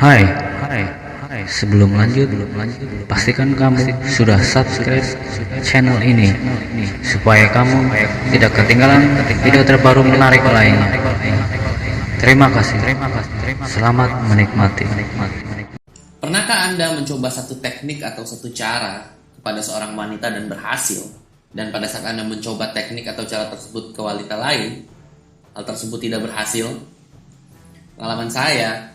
Hai, sebelum lanjut, pastikan kamu sudah subscribe channel ini supaya kamu tidak ketinggalan video terbaru menarik lainnya. Terima kasih. Selamat menikmati. Pernahkah Anda mencoba satu teknik atau satu cara kepada seorang wanita dan berhasil? Dan pada saat Anda mencoba teknik atau cara tersebut ke wanita lain, hal tersebut tidak berhasil? Pengalaman saya,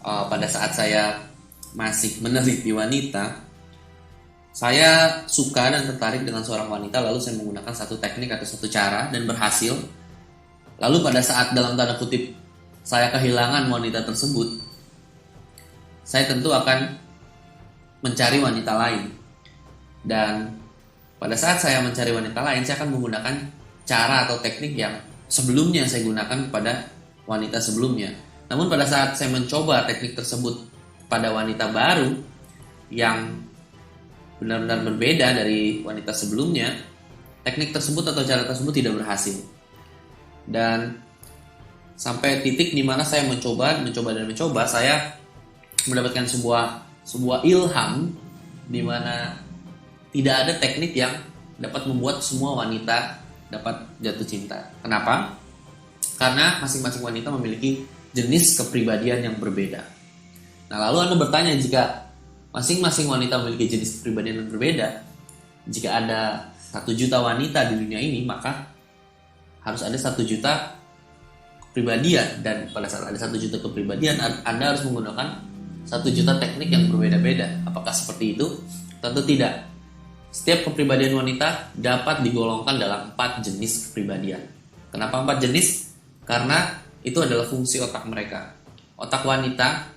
pada saat saya masih meneliti wanita, saya suka dan tertarik dengan seorang wanita, lalu saya menggunakan satu teknik atau satu cara dan berhasil. Lalu pada saat dalam tanda kutip saya kehilangan wanita tersebut, saya tentu akan mencari wanita lain. Dan pada saat saya mencari wanita lain, saya akan menggunakan cara atau teknik yang sebelumnya saya gunakan pada wanita sebelumnya. Namun pada saat saya mencoba teknik tersebut pada wanita baru yang benar-benar berbeda dari wanita sebelumnya, teknik tersebut atau cara tersebut tidak berhasil. Dan sampai titik di mana saya mencoba, saya mendapatkan sebuah ilham di mana tidak ada teknik yang dapat membuat semua wanita dapat jatuh cinta. Kenapa? Karena masing-masing wanita memiliki jenis kepribadian yang berbeda. Nah, lalu Anda bertanya, jika masing-masing wanita memiliki jenis kepribadian yang berbeda, jika ada 1 juta wanita di dunia ini, maka harus ada 1 juta kepribadian. Dan pada saat ada 1 juta kepribadian, Anda harus menggunakan 1 juta teknik yang berbeda-beda. Apakah seperti itu? Tentu tidak. Setiap kepribadian wanita dapat digolongkan dalam 4 jenis kepribadian. Kenapa 4 jenis? Karena itu adalah fungsi otak mereka. Otak wanita,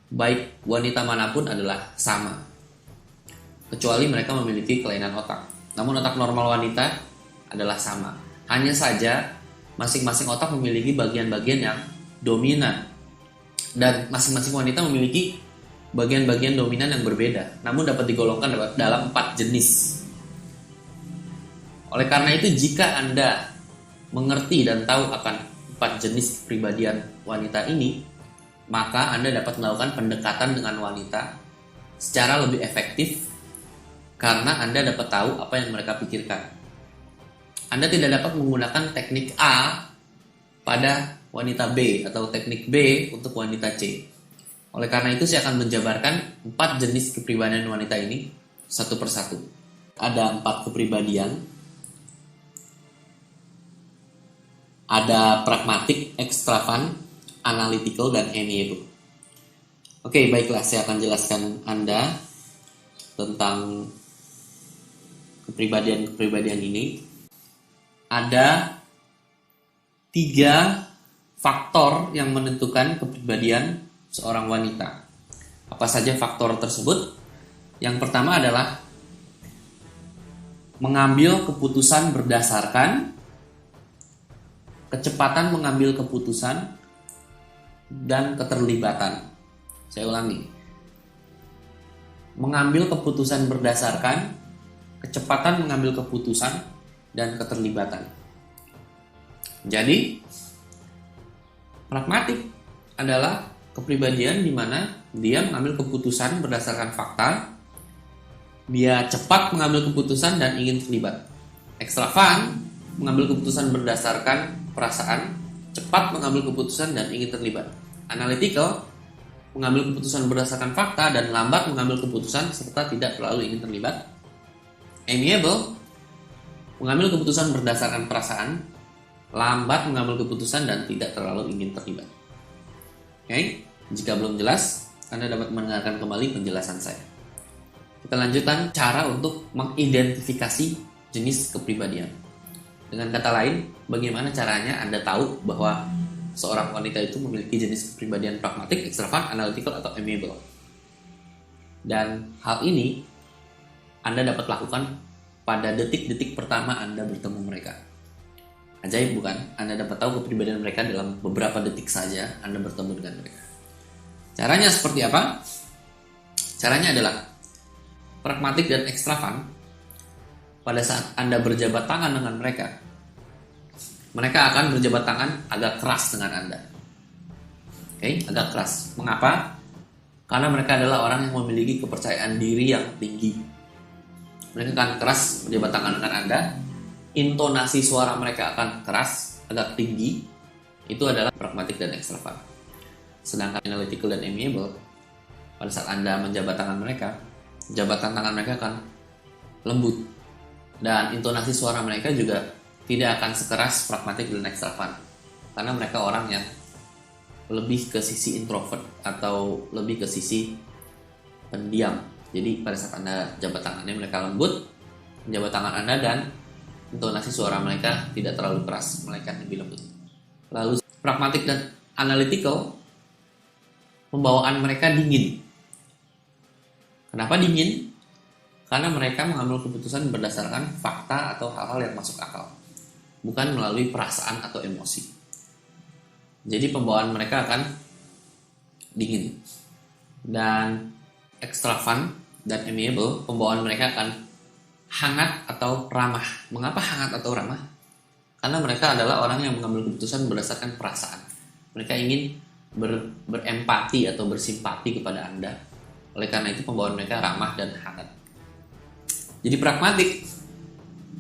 baik wanita manapun, adalah sama, kecuali mereka memiliki kelainan otak. Namun otak normal wanita adalah sama. Hanya saja masing-masing otak memiliki bagian-bagian yang dominan, dan masing-masing wanita memiliki bagian-bagian dominan yang berbeda, namun dapat digolongkan dalam 4 jenis. Oleh karena itu, jika Anda mengerti dan tahu akan 4 jenis kepribadian wanita ini, maka Anda dapat melakukan pendekatan dengan wanita secara lebih efektif, karena Anda dapat tahu apa yang mereka pikirkan. Anda tidak dapat menggunakan teknik A pada wanita B atau teknik B untuk wanita C. Oleh karena itu, saya akan menjabarkan 4 jenis kepribadian wanita ini satu persatu. Ada 4 kepribadian. Ada pragmatik, ekstravan, analytical, dan amiable. Oke, baiklah, saya akan jelaskan Anda tentang kepribadian-kepribadian ini. Ada 3 faktor yang menentukan kepribadian seorang wanita. Apa saja faktor tersebut? Yang pertama adalah mengambil keputusan berdasarkan kecepatan mengambil keputusan dan keterlibatan. Saya ulangi. Mengambil keputusan berdasarkan kecepatan mengambil keputusan dan keterlibatan. Jadi, pragmatik adalah kepribadian di mana dia mengambil keputusan berdasarkan fakta, dia cepat mengambil keputusan dan ingin terlibat. Ekstravan mengambil keputusan berdasarkan perasaan, cepat mengambil keputusan dan ingin terlibat. Analytical mengambil keputusan berdasarkan fakta dan lambat mengambil keputusan serta tidak terlalu ingin terlibat. Amiable mengambil keputusan berdasarkan perasaan, lambat mengambil keputusan dan tidak terlalu ingin terlibat. Oke, jika belum jelas, Anda dapat mendengarkan kembali penjelasan saya. Kita lanjutkan cara untuk mengidentifikasi jenis kepribadian. Dengan kata lain, bagaimana caranya Anda tahu bahwa seorang wanita itu memiliki jenis kepribadian pragmatik, ekstravan, analytical, atau amiable. Dan hal ini Anda dapat lakukan pada detik-detik pertama Anda bertemu mereka. Ajaib bukan? Anda dapat tahu kepribadian mereka dalam beberapa detik saja Anda bertemu dengan mereka. Caranya seperti apa? Caranya adalah pragmatik dan ekstravan. Pada saat Anda berjabat tangan dengan mereka, mereka akan berjabat tangan agak keras dengan Anda. Oke, agak keras. Mengapa? Karena mereka adalah orang yang memiliki kepercayaan diri yang tinggi. Mereka akan keras berjabat tangan dengan Anda. Intonasi suara mereka akan keras, agak tinggi. Itu adalah pragmatik dan ekstrovert. Sedangkan analytical dan amiable, pada saat Anda menjabat tangan mereka, jabatan tangan mereka akan lembut. Dan intonasi suara mereka juga tidak akan sekeras pragmatik dan ekstrovert. Karena mereka orang yang lebih ke sisi introvert atau lebih ke sisi pendiam. Jadi pada saat Anda jabat tangannya mereka lembut, jabat tangan Anda dan intonasi suara mereka tidak terlalu keras, melainkan lebih lembut. Lalu pragmatik dan analytical, pembawaan mereka dingin. Kenapa dingin? Karena mereka mengambil keputusan berdasarkan fakta atau hal-hal yang masuk akal, bukan melalui perasaan atau emosi. Jadi pembawaan mereka akan dingin. Dan extravagant dan amiable, pembawaan mereka akan hangat atau ramah. Mengapa hangat atau ramah? Karena mereka adalah orang yang mengambil keputusan berdasarkan perasaan. Mereka ingin berempati atau bersimpati kepada Anda. Oleh karena itu pembawaan mereka ramah dan hangat. Jadi pragmatik,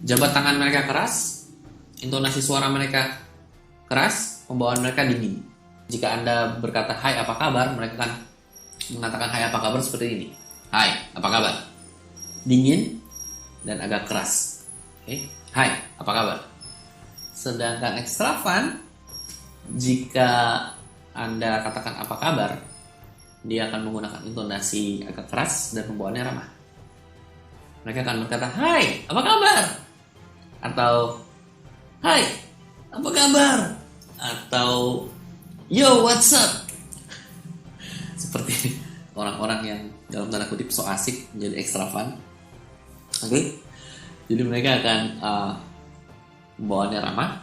jabat tangan mereka keras, intonasi suara mereka keras, pembawaan mereka dingin. Jika Anda berkata hai apa kabar, mereka akan mengatakan hai apa kabar seperti ini. Hai, apa kabar? Dingin dan agak keras. Oke, hai, apa kabar? Sedangkan ekstravagant, jika Anda katakan apa kabar, dia akan menggunakan intonasi agak keras dan pembawaannya ramah. Mereka akan berkata, hai, apa kabar? Atau, hai, apa kabar? Atau, yo, what's up? Seperti orang-orang yang dalam tanda kutip so asik menjadi ekstravagant. Oke? Jadi mereka akan pembawaannya ramah,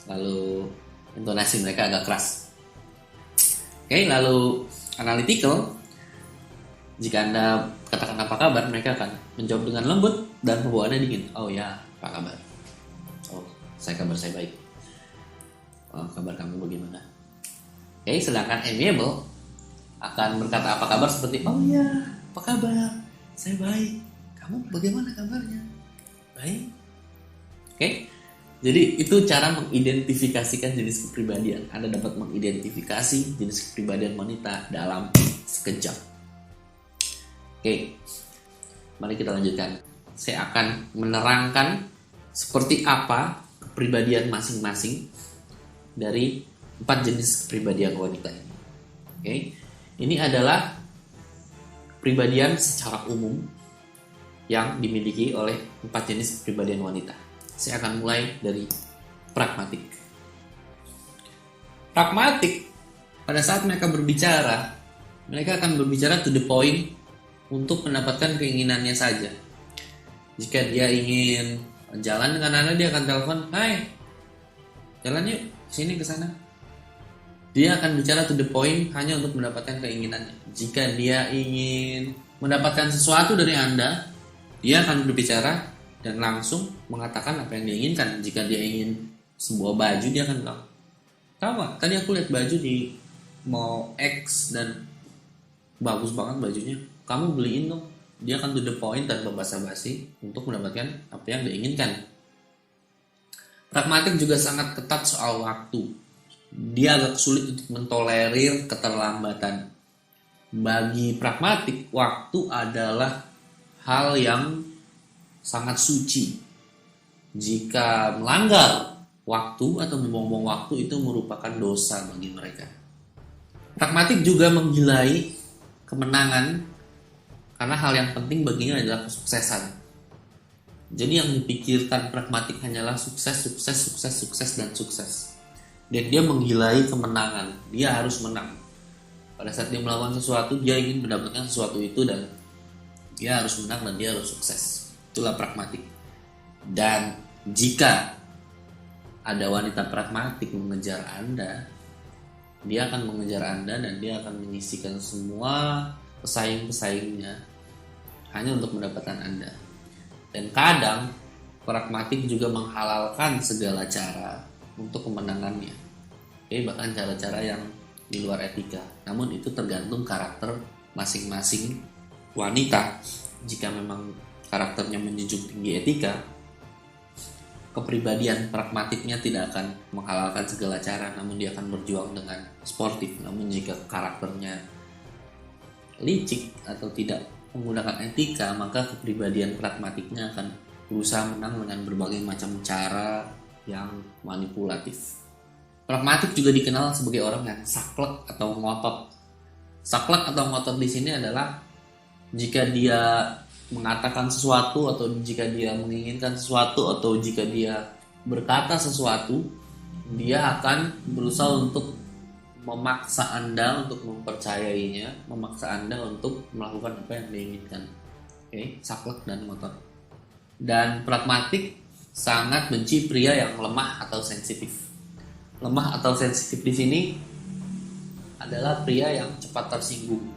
lalu intonasi mereka agak keras. Oke, lalu analytical, jika Anda katakan apa kabar, mereka akan menjawab dengan lembut dan pembawaannya dingin. Oh ya, apa kabar? Oh, kabar saya baik. Oh, kabar kamu bagaimana? Oke, sedangkan amiable akan berkata apa kabar seperti, oh ya, apa kabar? Saya baik. Kamu bagaimana kabarnya? Baik. Oke, jadi itu cara mengidentifikasikan jenis kepribadian. Anda dapat mengidentifikasi jenis kepribadian wanita dalam sekejap. Oke, mari kita lanjutkan. Saya akan menerangkan seperti apa kepribadian masing-masing dari 4 jenis kepribadian wanita ini. Oke, ini adalah kepribadian secara umum yang dimiliki oleh 4 jenis kepribadian wanita. Saya akan mulai dari pragmatik. Pragmatik, pada saat mereka berbicara, mereka akan berbicara to the point untuk mendapatkan keinginannya saja. Jika dia ingin jalan dengan Anda, dia akan telepon, hai, jalan yuk, sini ke sana. Dia akan bicara to the point hanya untuk mendapatkan keinginannya. Jika dia ingin mendapatkan sesuatu dari Anda, dia akan berbicara dan langsung mengatakan apa yang dia inginkan. Jika dia ingin sebuah baju, dia akan bilang, tahu gak, tadi aku lihat baju di mall X dan bagus banget bajunya, kamu beliin dong. Dia akan to the point tanpa basa-basi untuk mendapatkan apa yang dia inginkan. Pragmatik juga sangat ketat soal waktu. Dia agak sulit untuk mentolerir keterlambatan. Bagi pragmatik, waktu adalah hal yang sangat suci. Jika melanggar waktu atau membuang-buang waktu, itu merupakan dosa bagi mereka. Pragmatik juga menggilai kemenangan, karena hal yang penting baginya adalah kesuksesan. Jadi yang dipikirkan pragmatik hanyalah sukses, sukses, sukses, sukses, dan sukses. Dan dia menggilai kemenangan. Dia harus menang. Pada saat dia melakukan sesuatu, dia ingin mendapatkan sesuatu itu dan dia harus menang dan dia harus sukses. Itulah pragmatik. Dan jika ada wanita pragmatik mengejar Anda, dia akan mengejar Anda dan dia akan menyisihkan semua pesaing-pesaingnya hanya untuk mendapatkan Anda. Dan kadang pragmatik juga menghalalkan segala cara untuk kemenangannya. Bahkan cara-cara yang di luar etika. Namun itu tergantung karakter masing-masing wanita, jika memang karakternya menjunjung tinggi etika, kepribadian pragmatiknya tidak akan menghalalkan segala cara, namun dia akan berjuang dengan sportif. Namun jika karakternya licik atau tidak menggunakan etika, maka kepribadian pragmatiknya akan berusaha menang dengan berbagai macam cara yang manipulatif. Pragmatik juga dikenal sebagai orang yang saklek atau ngotot. Saklek atau ngotot di sini adalah jika dia mengatakan sesuatu, atau jika dia menginginkan sesuatu, atau jika dia berkata sesuatu, dia akan berusaha untuk memaksa Anda untuk mempercayainya, memaksa Anda untuk melakukan apa yang diinginkan. Oke, saklek dan ngotot. Dan pragmatik sangat benci pria yang lemah atau sensitif. Lemah atau sensitif di sini adalah pria yang cepat tersinggung,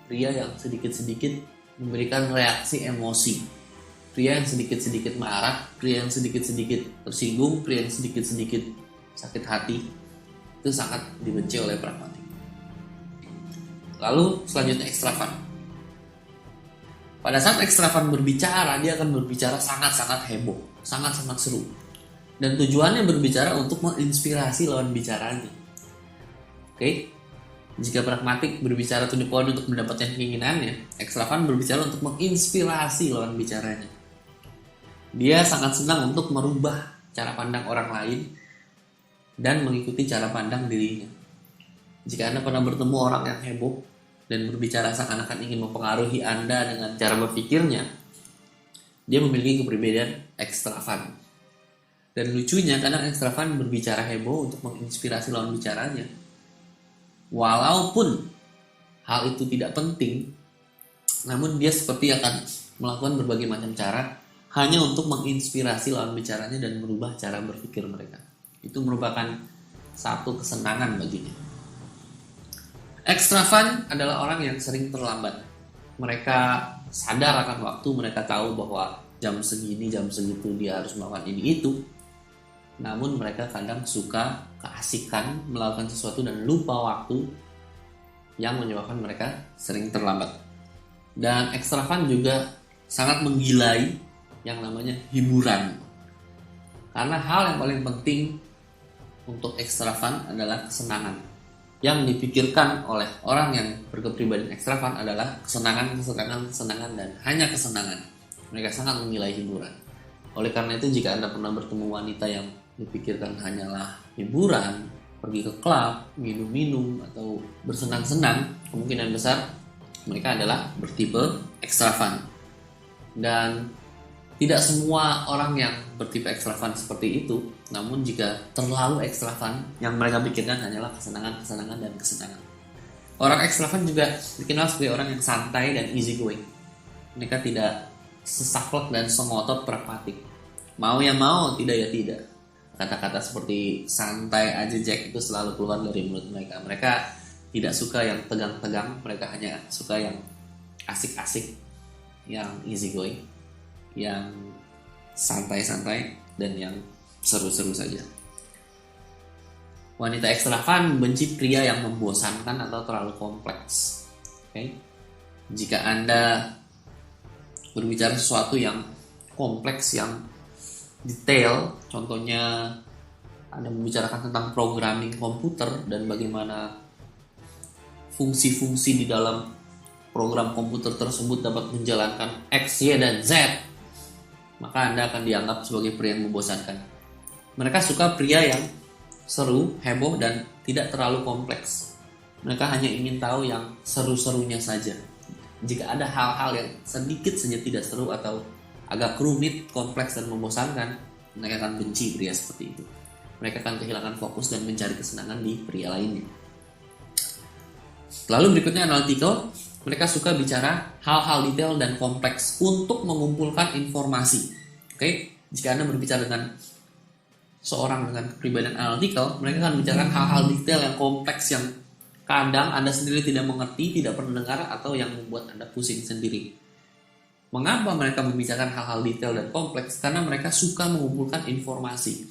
pria yang sedikit-sedikit memberikan reaksi emosi, pria yang sedikit-sedikit marah, pria yang sedikit-sedikit tersinggung, pria yang sedikit-sedikit sakit hati. Itu sangat dibenci oleh pragmatik. Lalu selanjutnya ekstravan. Pada saat ekstravan berbicara, dia akan berbicara sangat-sangat heboh, sangat-sangat seru. Dan tujuannya berbicara untuk menginspirasi lawan bicaranya. Oke? Jika pragmatik berbicara to the point untuk mendapatkan keinginannya, ekstravan berbicara untuk menginspirasi lawan bicaranya. Dia sangat senang untuk merubah cara pandang orang lain dan mengikuti cara pandang dirinya. Jika Anda pernah bertemu orang yang heboh dan berbicara seakan-akan ingin mempengaruhi Anda dengan cara berpikirnya, dia memiliki kepribadian ekstravan. Dan lucunya, kadang ekstravan berbicara heboh untuk menginspirasi lawan bicaranya. Walaupun hal itu tidak penting, namun dia seperti akan melakukan berbagai macam cara hanya untuk menginspirasi lawan bicaranya dan merubah cara berpikir mereka. Itu merupakan satu kesenangan baginya. Ekstravan adalah orang yang sering terlambat. Mereka sadar akan waktu, mereka tahu bahwa jam segini, jam segitu dia harus melakukan ini itu. Namun mereka kadang suka keasikan melakukan sesuatu dan lupa waktu, yang menyebabkan mereka sering terlambat. Dan ekstravan juga sangat menggilai yang namanya hiburan. Karena hal yang paling penting untuk ekstravan adalah kesenangan. Yang dipikirkan oleh orang yang berkepribadian ekstravan adalah kesenangan, dan hanya kesenangan. Mereka sangat menggilai hiburan. Oleh karena itu, jika Anda pernah bertemu wanita yang dipikirkan hanyalah hiburan, pergi ke klub, minum-minum, atau bersenang-senang, kemungkinan besar mereka adalah bertipe ekstravan. Dan tidak semua orang yang bertipe ekstravan seperti itu, namun jika terlalu ekstravan, yang mereka pikirkan hanyalah kesenangan, dan kesenangan. Orang ekstravan juga dikenal sebagai orang yang santai dan easy going. Mereka tidak sesaklek dan sengotot pragmatik. Mau ya mau, tidak ya tidak. Kata-kata seperti santai aja Jack itu selalu keluar dari mulut mereka. Mereka tidak suka yang tegang-tegang, mereka hanya suka yang asik-asik, yang easy going, yang santai-santai, dan yang seru-seru saja. Wanita ekstravan benci pria yang membosankan atau terlalu kompleks. Okay? Jika Anda berbicara sesuatu yang kompleks, yang detail, contohnya Anda membicarakan tentang programming komputer dan bagaimana fungsi-fungsi di dalam program komputer tersebut dapat menjalankan X, Y, dan Z, maka Anda akan dianggap sebagai pria yang membosankan. Mereka suka pria yang seru, heboh, dan tidak terlalu kompleks. Mereka hanya ingin tahu yang seru-serunya saja. Jika ada hal-hal yang sedikit saja tidak seru atau agak rumit, kompleks, dan membosankan, mereka akan benci pria seperti itu. Mereka akan kehilangan fokus dan mencari kesenangan di pria lainnya. Lalu berikutnya analytical. Mereka suka bicara hal-hal detail dan kompleks untuk mengumpulkan informasi. Oke, jika Anda berbicara dengan seorang dengan kepribadian analytical, mereka akan bicarakan hal-hal detail yang kompleks yang kadang Anda sendiri tidak mengerti, tidak pernah dengar, atau yang membuat Anda pusing sendiri. Mengapa mereka membicarakan hal-hal detail dan kompleks? Karena mereka suka mengumpulkan informasi.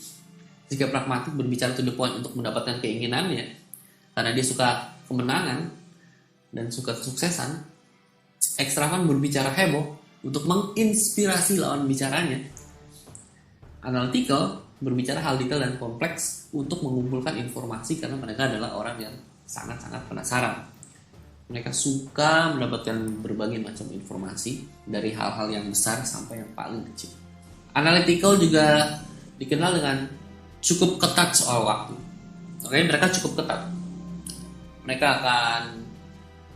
Jika pragmatik berbicara to the point untuk mendapatkan keinginannya, karena dia suka kemenangan, dan suka kesuksesan, ekstravan berbicara heboh untuk menginspirasi lawan bicaranya. Analytical berbicara hal detail dan kompleks untuk mengumpulkan informasi karena mereka adalah orang yang sangat-sangat penasaran. Mereka suka mendapatkan berbagai macam informasi dari hal-hal yang besar sampai yang paling kecil. Analytical juga dikenal dengan cukup ketat soal waktu. Oke, mereka cukup ketat. Mereka akan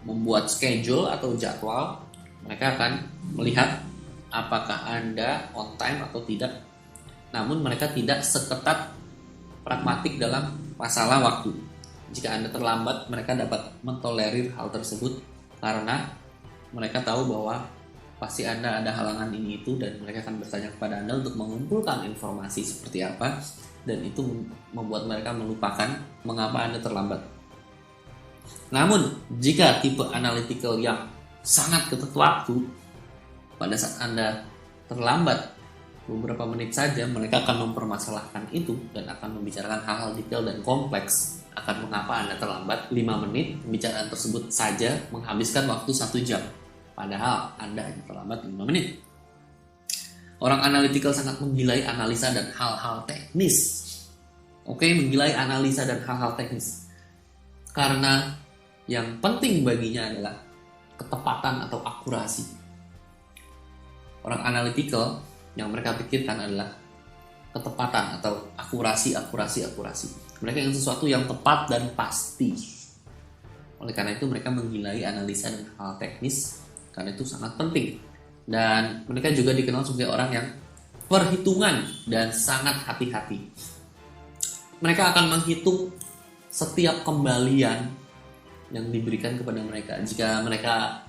membuat schedule atau jadwal. Mereka akan melihat apakah Anda on time atau tidak. Namun mereka tidak seketat pragmatik dalam masalah waktu. Jika Anda terlambat, mereka dapat mentolerir hal tersebut karena mereka tahu bahwa pasti Anda ada halangan ini itu, dan mereka akan bertanya kepada Anda untuk mengumpulkan informasi seperti apa, dan itu membuat mereka melupakan mengapa Anda terlambat. Namun, jika tipe analytical yang sangat ketat waktu, pada saat Anda terlambat beberapa menit saja, mereka akan mempermasalahkan itu dan akan membicarakan hal-hal detail dan kompleks akan mengapa Anda terlambat 5 menit. Pembicaraan tersebut saja menghabiskan waktu 1 jam, padahal Anda hanya terlambat 5 menit. Orang analytical sangat menggilai analisa dan hal-hal teknis. Oke, menggilai analisa dan hal-hal teknis. Karena yang penting baginya adalah ketepatan atau akurasi. Orang analytical yang mereka pikirkan adalah ketepatan atau akurasi. Mereka ingin sesuatu yang tepat dan pasti. Oleh karena itu mereka menggilai analisa dan hal teknis, karena itu sangat penting. Dan mereka juga dikenal sebagai orang yang perhitungan dan sangat hati-hati. Mereka akan menghitung setiap kembalian yang diberikan kepada mereka. Jika mereka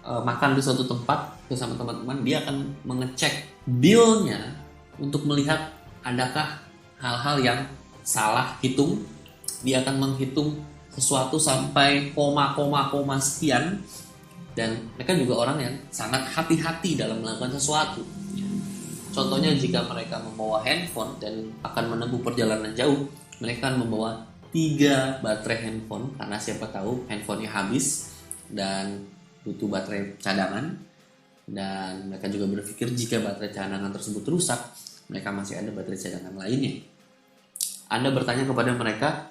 makan di suatu tempat bersama teman-teman, dia akan mengecek bill-nya untuk melihat adakah hal-hal yang salah hitung. Dia akan menghitung sesuatu sampai koma sekian, dan mereka juga orang yang sangat hati-hati dalam melakukan sesuatu. Contohnya, jika mereka membawa handphone dan akan menempuh perjalanan jauh, mereka akan membawa 3 baterai handphone karena siapa tahu handphonenya habis dan butuh baterai cadangan. Dan mereka juga berpikir jika baterai cadangan tersebut rusak, mereka masih ada baterai cadangan lainnya. Anda bertanya kepada mereka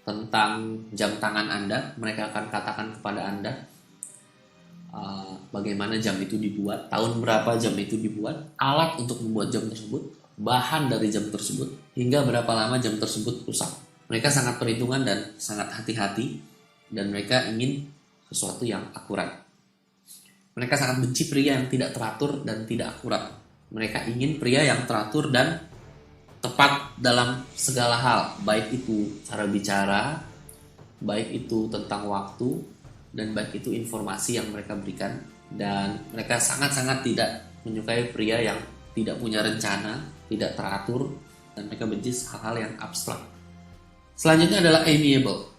tentang jam tangan Anda, mereka akan katakan kepada Anda bagaimana jam itu dibuat, tahun berapa jam itu dibuat, alat untuk membuat jam tersebut, bahan dari jam tersebut, hingga berapa lama jam tersebut rusak. Mereka sangat perhitungan dan sangat hati-hati, dan mereka ingin sesuatu yang akurat. Mereka sangat benci pria yang tidak teratur dan tidak akurat. Mereka ingin pria yang teratur dan tepat dalam segala hal, baik itu cara bicara, baik itu tentang waktu, dan baik itu informasi yang mereka berikan. Dan mereka sangat-sangat tidak menyukai pria yang tidak punya rencana, tidak teratur, dan mereka benci hal-hal yang abstrak. Selanjutnya adalah amiable.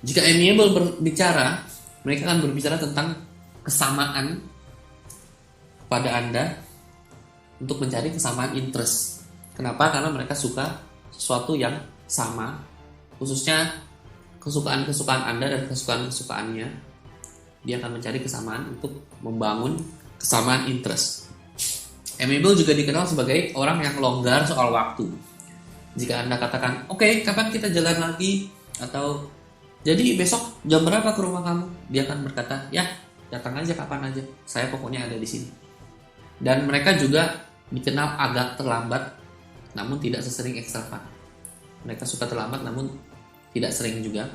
Jika amiable berbicara, mereka akan berbicara tentang kesamaan pada Anda untuk mencari kesamaan interest. Kenapa? Karena mereka suka sesuatu yang sama, khususnya kesukaan-kesukaan Anda dan kesukaan-kesukaannya. Dia akan mencari kesamaan untuk membangun kesamaan interest. Amiable juga dikenal sebagai orang yang longgar soal waktu. Jika Anda katakan, oke, kapan kita jalan lagi? Atau, jadi besok jam berapa ke rumah kamu? Dia akan berkata, ya, datang aja kapan aja. Saya pokoknya ada di sini. Dan mereka juga dikenal agak terlambat, namun tidak sesering ekstravan. Mereka suka terlambat, namun tidak sering juga.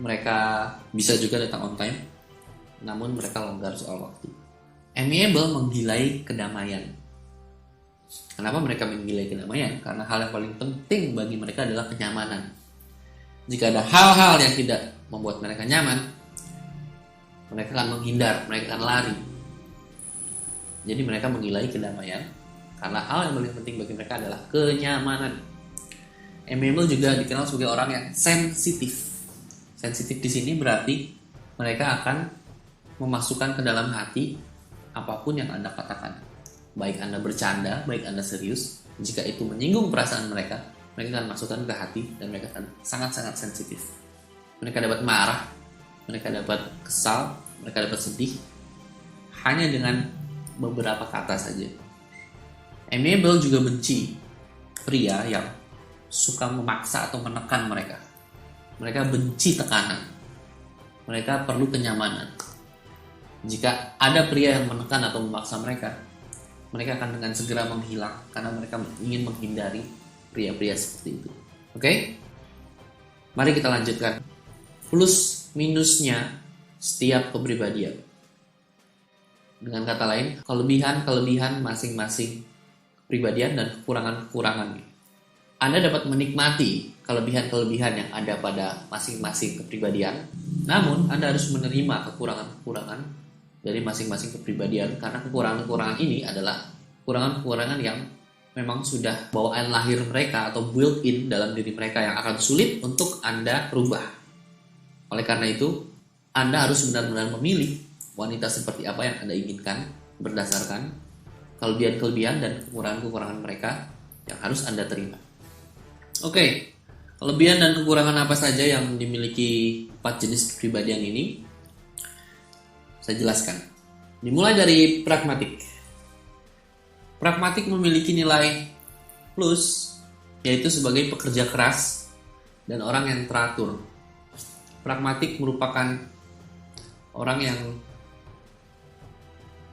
Mereka bisa juga datang on time, namun mereka longgar soal waktu. Amiable menggilai kedamaian. Kenapa mereka menggilai kedamaian? Karena hal yang paling penting bagi mereka adalah kenyamanan. Jika ada hal-hal yang tidak membuat mereka nyaman, mereka akan menghindar, mereka akan lari. Jadi mereka menggilai kedamaian karena hal yang paling penting bagi mereka adalah kenyamanan. Amiable juga dikenal sebagai orang yang sensitif. Sensitif di sini berarti mereka akan memasukkan ke dalam hati apapun yang Anda katakan. Baik Anda bercanda, baik Anda serius, jika itu menyinggung perasaan mereka, mereka akan masukkan ke hati dan mereka akan sangat-sangat sensitif. Mereka dapat marah mereka dapat kesal, mereka dapat sedih hanya dengan beberapa kata saja. Amiable juga benci pria yang suka memaksa atau menekan mereka. Mereka benci tekanan. Mereka perlu kenyamanan. Jika ada pria yang menekan atau memaksa mereka, mereka akan dengan segera menghilang karena mereka ingin menghindari pria-pria seperti itu. Oke? Mari kita lanjutkan. Plus minusnya setiap kepribadian. Dengan kata lain, kelebihan-kelebihan masing-masing kepribadian dan kekurangan-kekurangannya. Anda dapat menikmati kelebihan-kelebihan yang ada pada masing-masing kepribadian, namun Anda harus menerima kekurangan-kekurangan dari masing-masing kepribadian, karena kekurangan-kekurangan ini adalah kekurangan-kekurangan yang memang sudah bawaan lahir mereka atau built-in dalam diri mereka yang akan sulit untuk Anda rubah. Oleh karena itu, Anda harus benar-benar memilih wanita seperti apa yang Anda inginkan berdasarkan kelebihan-kelebihan dan kekurangan-kekurangan mereka yang harus Anda terima. Oke, kelebihan dan kekurangan apa saja yang dimiliki 4 jenis kepribadian ini? Saya jelaskan. Dimulai dari pragmatik. Pragmatik memiliki nilai plus, yaitu sebagai pekerja keras dan orang yang teratur. Pragmatik merupakan orang yang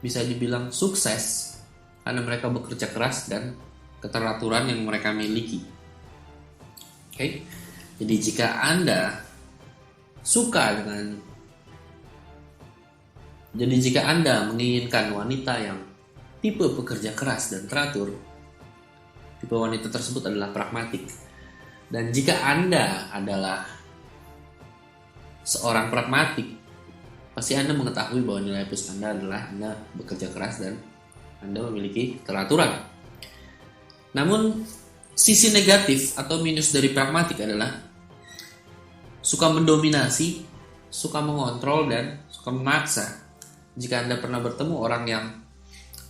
bisa dibilang sukses karena mereka bekerja keras dan keteraturan yang mereka miliki. Oke. Jadi jika Anda menginginkan wanita yang tipe pekerja keras dan teratur, tipe wanita tersebut adalah pragmatik. Dan jika Anda adalah seorang pragmatik, pasti Anda mengetahui bahwa nilai plus Anda adalah Anda bekerja keras dan Anda memiliki keteraturan. Namun, sisi negatif atau minus dari pragmatik adalah suka mendominasi, suka mengontrol, dan suka memaksa. Jika Anda pernah bertemu orang yang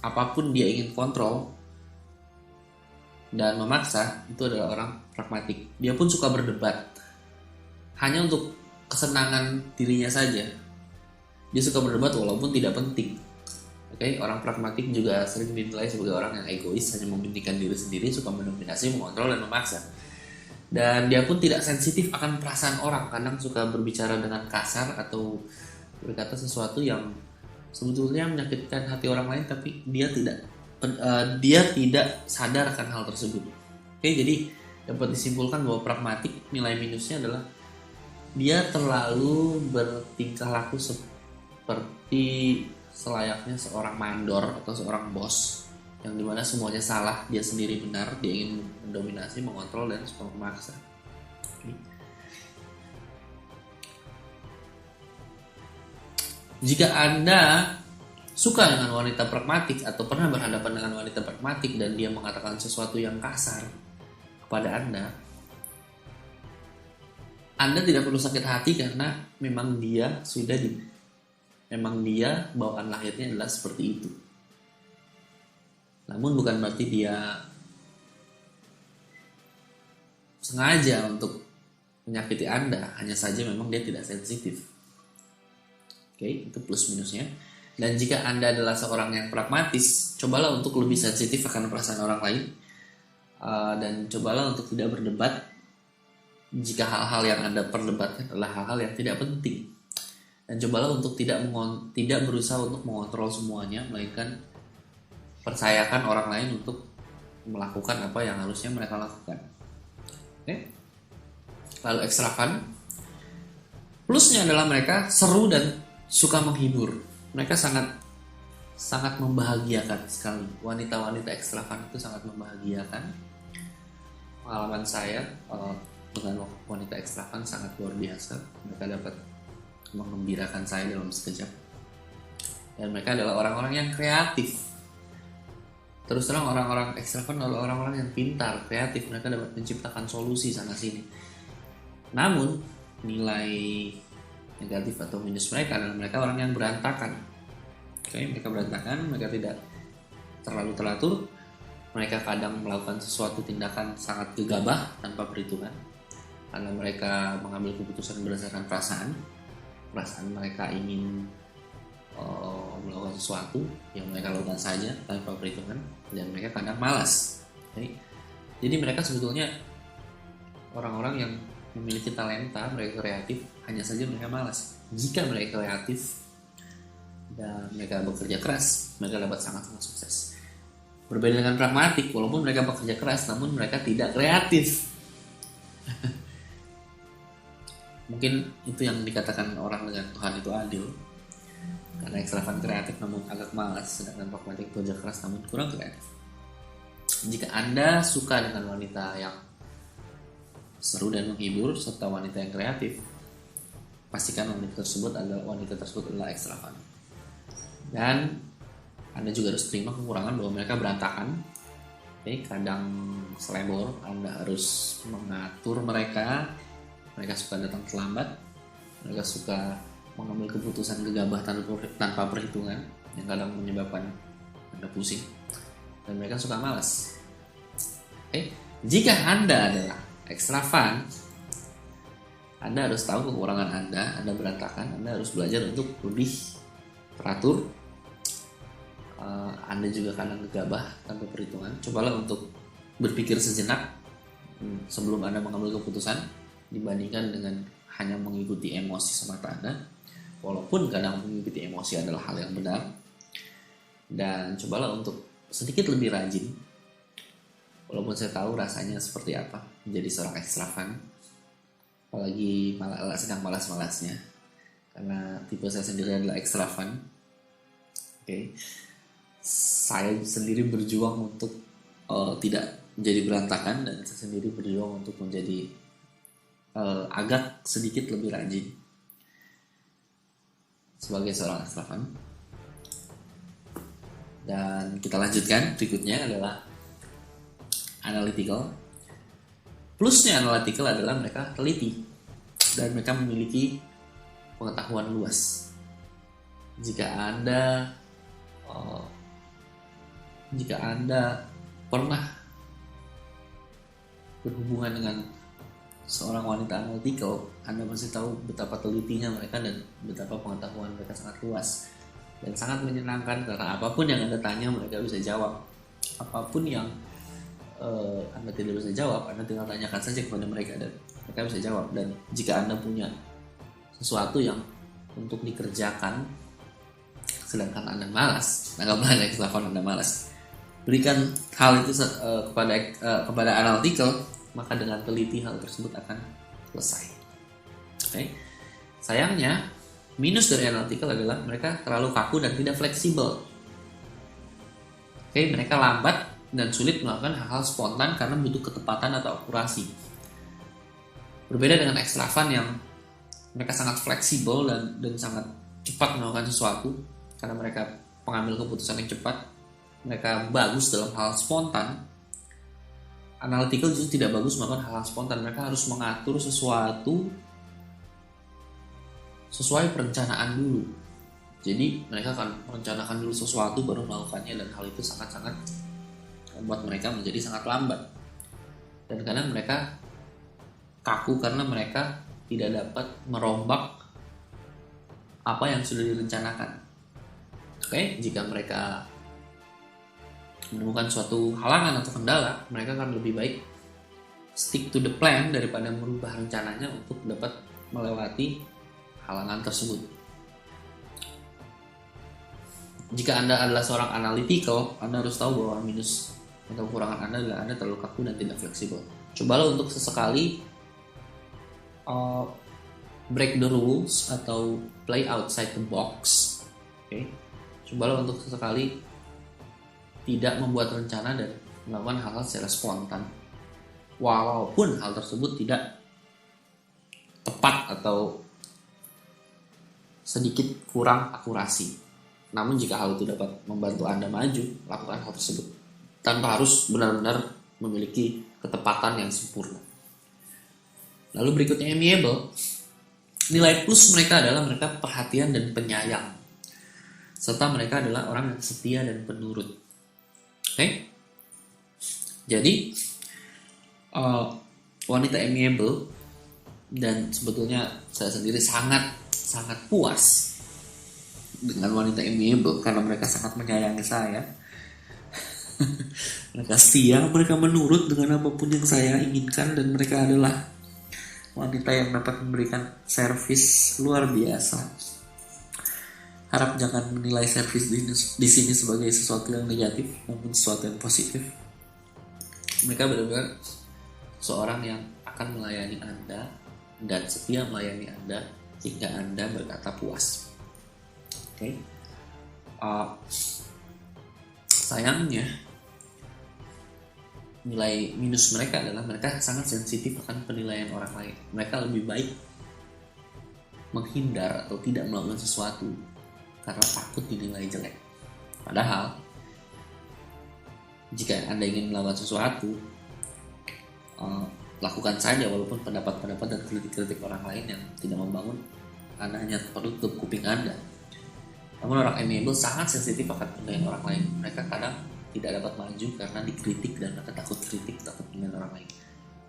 apapun dia ingin kontrol dan memaksa, itu adalah orang pragmatik. Dia pun suka berdebat hanya untuk kesenangan dirinya saja. Dia suka berdebat walaupun tidak penting. Oke, orang pragmatik juga sering dinilai sebagai orang yang egois, hanya mementingkan diri sendiri, suka mendominasi, mengontrol, dan memaksa. Dan dia pun tidak sensitif akan perasaan orang, kadang suka berbicara dengan kasar atau berkata sesuatu yang sebetulnya menyakitkan hati orang lain, tapi dia tidak sadar akan hal tersebut. Oke, jadi dapat disimpulkan bahwa pragmatik nilai minusnya adalah dia terlalu bertingkah laku seperti selayaknya seorang mandor atau seorang bos, yang dimana semuanya salah, dia sendiri benar, dia ingin mendominasi, mengontrol, dan suka memaksa. Jika Anda suka dengan wanita pragmatik atau pernah berhadapan dengan wanita pragmatik dan dia mengatakan sesuatu yang kasar kepada Anda tidak perlu sakit hati karena memang dia bawaan lahirnya adalah seperti itu. Namun bukan berarti dia sengaja untuk menyakiti Anda, hanya saja memang dia tidak sensitif. Oke, itu plus minusnya. Dan jika Anda adalah seorang yang pragmatis, cobalah untuk lebih sensitif akan perasaan orang lain, dan cobalah untuk tidak berdebat jika hal-hal yang Anda perdebatkan adalah hal-hal yang tidak penting. Dan cobalah untuk tidak berusaha untuk mengontrol semuanya, melainkan percayakan orang lain untuk melakukan apa yang harusnya mereka lakukan. Oke? Lalu ekstravan. Plusnya adalah mereka seru dan suka menghibur. Mereka sangat membahagiakan sekali. Wanita-wanita ekstravan itu sangat membahagiakan. Pengalaman saya dengan wanita ekstravan sangat luar biasa. Mereka dapat menggembirakan saya dalam sekejap. Dan mereka adalah orang-orang yang kreatif. Terus terang orang-orang ekstravan adalah orang-orang yang pintar, kreatif. Mereka dapat menciptakan solusi sana sini. Namun nilai negatif atau minus mereka adalah mereka orang yang berantakan. Oke, mereka berantakan, mereka tidak terlalu teratur. Mereka kadang melakukan sesuatu tindakan sangat gegabah tanpa perhitungan, karena mereka mengambil keputusan berdasarkan perasaan. perasaan mereka ingin melakukan sesuatu yang mereka lakukan saja tanpa perhitungan, dan mereka kadang malas. Jadi mereka sebetulnya orang-orang yang memiliki talenta, mereka kreatif, hanya saja mereka malas. Jika mereka kreatif dan mereka bekerja keras, mereka dapat sangat-sangat sukses. Berbeda dengan pragmatik, walaupun mereka bekerja keras, namun mereka tidak kreatif. Mungkin itu yang dikatakan orang dengan Tuhan itu adil, karena ekstravan kreatif namun agak malas, sedangkan pragmatik bekerja keras namun kurang kreatif. Jika Anda suka dengan wanita yang seru dan menghibur serta wanita yang kreatif, pastikan wanita tersebut adalah ekstravan. Dan Anda juga harus terima kekurangan bahwa mereka berantakan. Kadang selebor, Anda harus mengatur mereka. Mereka suka datang terlambat, mereka suka mengambil keputusan gegabah tanpa perhitungan, yang kadang menyebabkan Anda pusing, dan mereka suka malas. Jika Anda adalah ekstravan, Anda harus tahu kekurangan Anda berantakan, Anda harus belajar untuk lebih teratur. Anda juga kadang gegabah tanpa perhitungan. Cobalah untuk berpikir sejenak sebelum Anda mengambil keputusan, dibandingkan dengan hanya mengikuti emosi semata Anda, walaupun kadang mengikuti emosi adalah hal yang benar. Dan cobalah untuk sedikit lebih rajin, walaupun saya tahu rasanya seperti apa menjadi seorang ekstravan, apalagi sedang malas-malasnya, karena tipe saya sendiri adalah ekstravan. Saya sendiri berjuang untuk tidak menjadi berantakan, dan saya sendiri berjuang untuk menjadi agak sedikit lebih rajin sebagai seorang ekstravan. Dan kita lanjutkan, berikutnya adalah analytical. Plusnya analytical adalah mereka teliti dan mereka memiliki pengetahuan luas. Jika Anda pernah berhubungan dengan seorang wanita analytical, Anda pasti tahu betapa telitinya mereka dan betapa pengetahuan mereka sangat luas dan sangat menyenangkan, karena apapun yang Anda tanya mereka bisa jawab. Apapun yang Anda tidak bisa jawab, Anda tinggal tanyakan saja kepada mereka dan mereka bisa jawab. Dan jika Anda punya sesuatu yang untuk dikerjakan sedangkan Anda malas, anggaplah ekstravan Anda malas, berikan hal itu kepada analytical, maka dengan teliti hal tersebut akan selesai. Sayangnya, minus dari analytical adalah mereka terlalu kaku dan tidak fleksibel. Mereka lambat dan sulit melakukan hal-hal spontan karena butuh ketepatan atau akurasi. Berbeda dengan ekstravan yang mereka sangat fleksibel dan sangat cepat melakukan sesuatu, karena mereka pengambil keputusan yang cepat, mereka bagus dalam hal spontan. Analytical justru tidak bagus melakukan hal-hal spontan. Mereka harus mengatur sesuatu sesuai perencanaan dulu. Jadi mereka akan merencanakan dulu sesuatu baru melakukannya, dan hal itu sangat-sangat membuat mereka menjadi sangat lambat. Dan kadang mereka kaku karena mereka tidak dapat merombak apa yang sudah direncanakan. Jika mereka menemukan suatu halangan atau kendala, mereka akan lebih baik stick to the plan daripada merubah rencananya untuk dapat melewati halangan tersebut. Jika Anda adalah seorang analytical, Anda harus tahu bahwa minus atau kekurangan Anda adalah Anda terlalu kaku dan tidak fleksibel. Cobalah untuk sesekali break the rules atau play outside the box. Cobalah untuk sesekali tidak membuat rencana dan melakukan hal-hal secara spontan, walaupun hal tersebut tidak tepat atau sedikit kurang akurasi. Namun jika hal itu dapat membantu Anda maju, lakukan hal tersebut tanpa harus benar-benar memiliki ketepatan yang sempurna. Lalu berikutnya amiable. Nilai plus mereka adalah mereka perhatian dan penyayang, serta mereka adalah orang yang setia dan penurut. Jadi wanita amiable, dan sebetulnya saya sendiri sangat sangat puas dengan wanita amiable karena mereka sangat menyayangi saya. Mereka setia, mereka menurut dengan apapun yang saya inginkan, dan mereka adalah wanita yang dapat memberikan servis luar biasa. Harap jangan menilai servis di sini sebagai sesuatu yang negatif, namun sesuatu yang positif. Mereka benar-benar seorang yang akan melayani Anda dan setia melayani Anda hingga Anda berkata puas. Oke. Sayangnya nilai minus mereka adalah mereka sangat sensitif akan penilaian orang lain. Mereka lebih baik menghindar atau tidak melakukan sesuatu karena takut dinilai jelek. Padahal jika Anda ingin melakukan sesuatu, lakukan saja walaupun pendapat-pendapat dan kritik-kritik orang lain yang tidak membangun. Anda hanya perlu tutup kuping Anda. Namun orang amiable sangat sensitif akan penilaian orang lain. Mereka kadang tidak dapat maju karena dikritik dan mereka takut kritik, takut penilaian orang lain.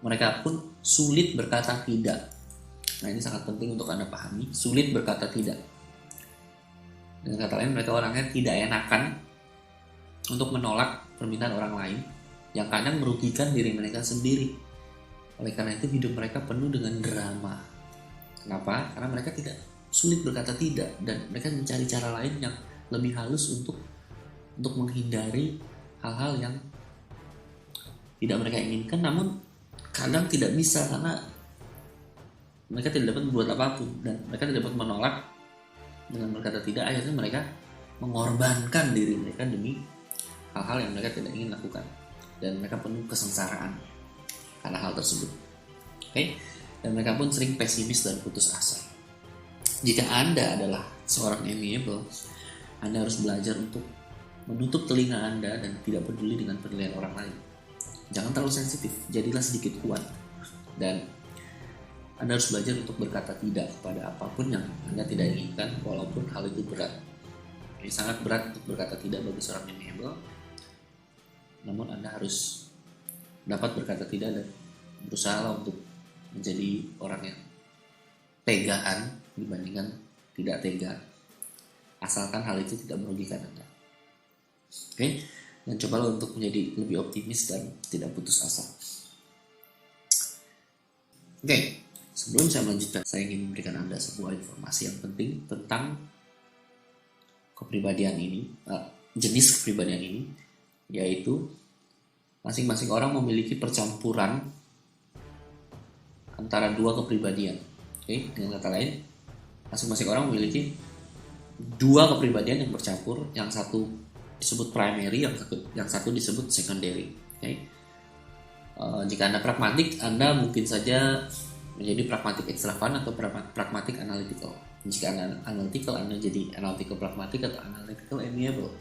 Mereka pun sulit berkata tidak. Nah, ini sangat penting untuk Anda pahami. Sulit berkata tidak. Dengan kata lain, mereka orangnya tidak enakan untuk menolak permintaan orang lain yang kadang merugikan diri mereka sendiri. Oleh karena itu hidup mereka penuh dengan drama. Kenapa? Karena mereka tidak sulit berkata tidak, dan mereka mencari cara lain yang lebih halus untuk menghindari hal-hal yang tidak mereka inginkan, namun kadang tidak bisa karena mereka tidak dapat berbuat apapun dan mereka tidak dapat menolak dengan berkata tidak. Akhirnya mereka mengorbankan diri mereka demi hal-hal yang mereka tidak ingin lakukan, dan mereka penuh kesengsaraan karena hal tersebut. Oke? Dan mereka pun sering pesimis dan putus asa. Jika Anda adalah seorang amiable, Anda harus belajar untuk menutup telinga Anda dan tidak peduli dengan penilaian orang lain. Jangan terlalu sensitif, jadilah sedikit kuat. Dan Anda harus belajar untuk berkata tidak kepada apapun yang Anda tidak inginkan, walaupun hal itu berat. Ini sangat berat untuk berkata tidak bagi seorang amiable. Namun Anda harus dapat berkata tidak dan berusaha untuk menjadi orang yang tegaan dibandingkan tidak tega, asalkan hal itu tidak merugikan Anda. Oke? Dan cobalah untuk menjadi lebih optimis dan tidak putus asa. Oke, sebelum saya melanjutkan, saya ingin memberikan Anda sebuah informasi yang penting tentang kepribadian ini, jenis kepribadian ini, yaitu masing-masing orang memiliki percampuran antara dua kepribadian. Oke, dengan kata lain, masing-masing orang memiliki dua kepribadian yang bercampur. Yang satu disebut primary, yang satu disebut secondary. Oke. Jika Anda pragmatik, Anda mungkin saja menjadi pragmatic extravagant atau pragmatic analytical. Jika Anda analytical, Anda jadi analytical pragmatic atau analytical amiable.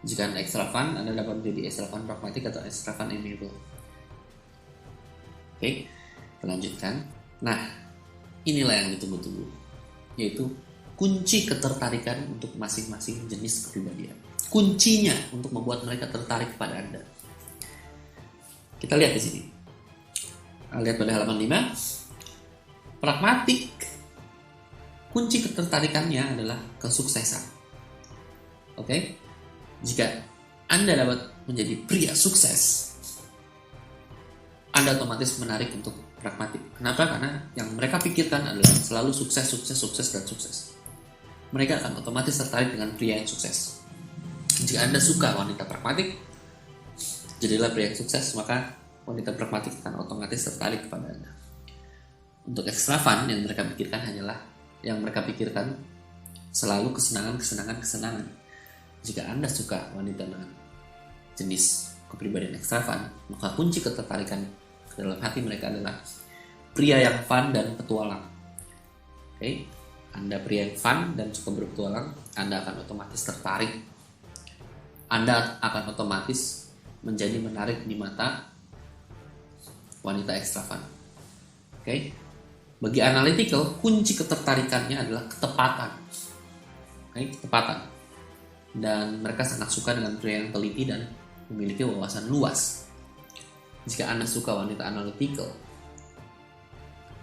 Jika Anda extravagant, Anda dapat menjadi extravagant pragmatic atau extravagant amiable. Oke, kita lanjutkan. Nah, inilah yang ditunggu-tunggu, yaitu kunci ketertarikan untuk masing-masing jenis kepribadian. Kuncinya untuk membuat mereka tertarik kepada Anda. Kita lihat di sini. Lihat pada halaman 5. Pragmatik, kunci ketertarikannya adalah kesuksesan. Oke? Jika Anda dapat menjadi pria sukses, Anda otomatis menarik untuk pragmatik. Kenapa? Karena yang mereka pikirkan adalah selalu sukses, sukses, sukses, dan sukses. Mereka akan otomatis tertarik dengan pria yang sukses. Jika Anda suka wanita pragmatik, jadilah pria yang sukses, maka wanita pragmatik akan otomatis tertarik kepada Anda. Untuk ekstravan, yang mereka pikirkan selalu kesenangan. Jika Anda suka wanita dengan jenis kepribadian ekstravan, maka kunci ketertarikan ke dalam hati mereka adalah pria yang fun dan petualang. Oke, Anda pria yang fun dan suka berpetualang, Anda akan otomatis tertarik. Anda akan otomatis menjadi menarik di mata wanita ekstravan. Oke, bagi analytical, kunci ketertarikannya adalah ketepatan. Oke, ketepatan. Dan mereka sangat suka dengan pria yang teliti dan memiliki wawasan luas. Jika Anda suka wanita analytical,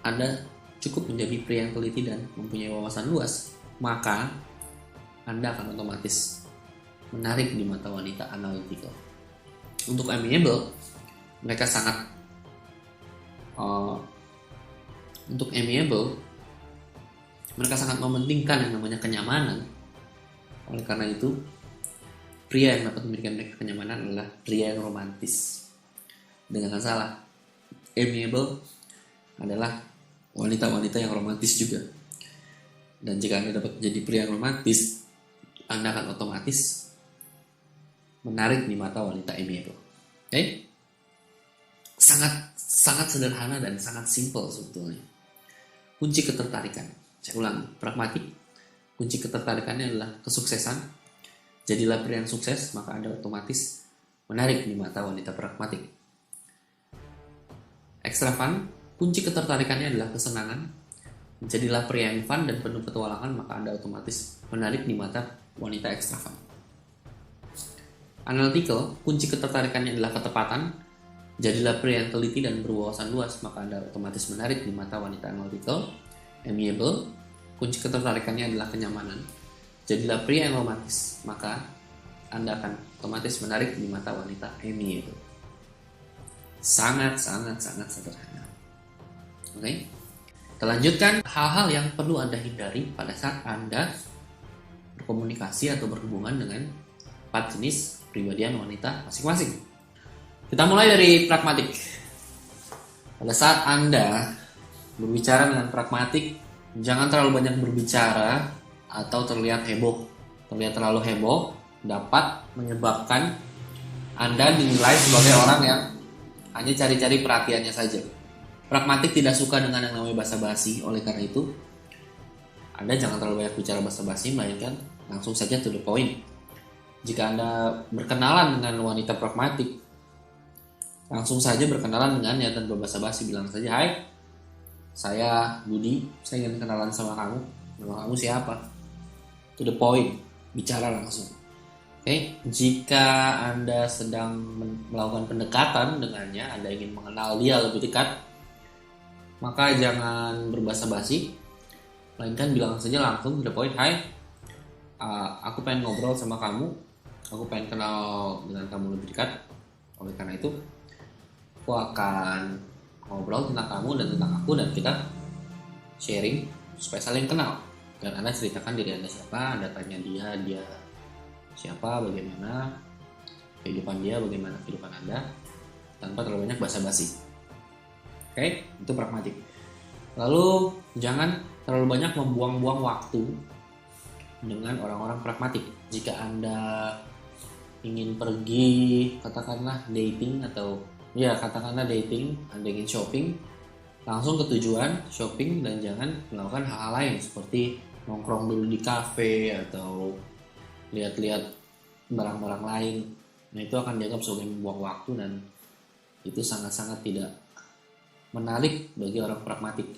Anda cukup menjadi pria yang teliti dan mempunyai wawasan luas, maka Anda akan otomatis menarik di mata wanita analytical. Untuk amiable, mereka sangat mementingkan yang namanya kenyamanan. Oleh karena itu, pria yang dapat memberikan mereka kenyamanan adalah pria yang romantis. Dan jangan salah, amiable adalah wanita-wanita yang romantis juga. Dan jika Anda dapat menjadi pria yang romantis, Anda akan otomatis menarik di mata wanita amiable. Oke? Sangat sederhana dan sangat simpel sebetulnya. Kunci ketertarikan. Saya ulangi, pragmatik. Kunci ketertarikannya adalah kesuksesan. Jadilah pria yang sukses, maka Anda otomatis menarik di mata wanita pragmatik. Extra fun, kunci ketertarikannya adalah kesenangan. Jadilah pria yang fun dan penuh petualangan, maka Anda otomatis menarik di mata wanita extra fun. Analytical, kunci ketertarikannya adalah ketepatan. Jadilah pria yang teliti dan berwawasan luas, maka Anda otomatis menarik di mata wanita analytical. Amiable, kunci ketertarikannya adalah kenyamanan. Jadilah pria yang romantis, maka Anda akan otomatis menarik di mata wanita amiable. Sangat sederhana. Oke? Kita lanjutkan hal-hal yang perlu Anda hindari pada saat Anda berkomunikasi atau berhubungan dengan 4 jenis kepribadian wanita masing-masing. Kita mulai dari pragmatik. Pada saat Anda berbicara dengan pragmatik, jangan terlalu banyak berbicara atau terlihat heboh. Terlihat terlalu heboh dapat menyebabkan Anda dinilai sebagai orang yang hanya cari-cari perhatiannya saja. Pragmatik tidak suka dengan yang namanya basa-basi. Oleh karena itu, Anda jangan terlalu banyak bicara basa-basi, melainkan langsung saja to the point. Jika Anda berkenalan dengan wanita pragmatik, langsung saja berkenalan dengan niatan berbasa-basi. Bilang saja, "Hai, saya Budi, saya ingin kenalan sama kamu. Nama kamu siapa?" To the point, bicara langsung. Oke, jika Anda sedang melakukan pendekatan dengannya, Anda ingin mengenal dia lebih dekat, maka jangan berbasa-basi, melainkan bilang saja langsung to the point, "Hai, aku pengen ngobrol sama kamu, aku pengen kenal dengan kamu lebih dekat. Oleh karena itu, aku akan ngobrol tentang kamu dan tentang aku, dan kita sharing supaya saling kenal." Dan Anda ceritakan diri Anda siapa, Anda tanya dia siapa, bagaimana kehidupan dia, bagaimana kehidupan Anda, tanpa terlalu banyak basa-basi. Oke, itu pragmatik. Lalu jangan terlalu banyak membuang-buang waktu dengan orang-orang pragmatik. Jika Anda ingin pergi, katakanlah dating, Anda ingin shopping, langsung ke tujuan shopping dan jangan melakukan hal-hal lain seperti nongkrong dulu di kafe atau lihat-lihat barang-barang lain. Nah, itu akan dianggap sebagai membuang waktu dan itu sangat-sangat tidak menarik bagi orang pragmatik.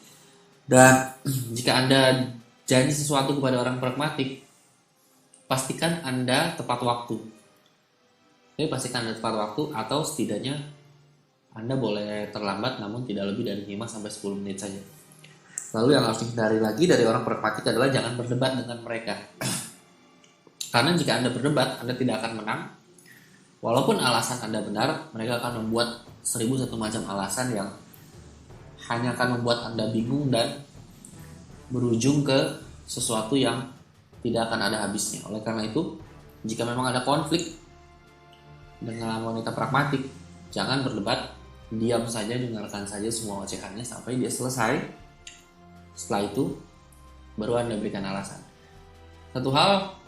Dan jika Anda janji sesuatu kepada orang pragmatik, pastikan Anda tepat waktu. Pastikan Anda tepat waktu, atau setidaknya Anda boleh terlambat namun tidak lebih dari 5-10 menit saja. Lalu yang harus dihindari lagi dari orang pragmatik adalah jangan berdebat dengan mereka. Karena jika Anda berdebat, Anda tidak akan menang. Walaupun alasan Anda benar, mereka akan membuat 1001 macam alasan yang hanya akan membuat Anda bingung dan berujung ke sesuatu yang tidak akan ada habisnya. Oleh karena itu, jika memang ada konflik dengan wanita pragmatik, jangan berdebat, diam saja, dengarkan saja semua ocehannya sampai dia selesai. Setelah itu, baru Anda berikan alasan. Satu hal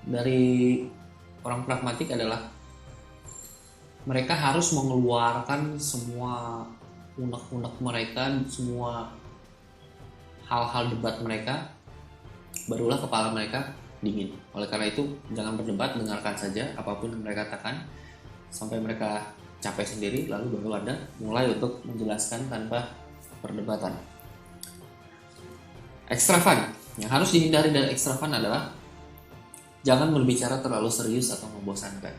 dari orang pragmatik adalah mereka harus mengeluarkan semua unek-unek mereka, semua hal-hal debat mereka, barulah kepala mereka dingin. Oleh karena itu, jangan berdebat, dengarkan saja apapun yang mereka katakan sampai mereka capek sendiri, lalu baru Anda mulai untuk menjelaskan tanpa perdebatan. Extra fun. Yang harus dihindari dari extra fun adalah jangan berbicara terlalu serius atau membosankan.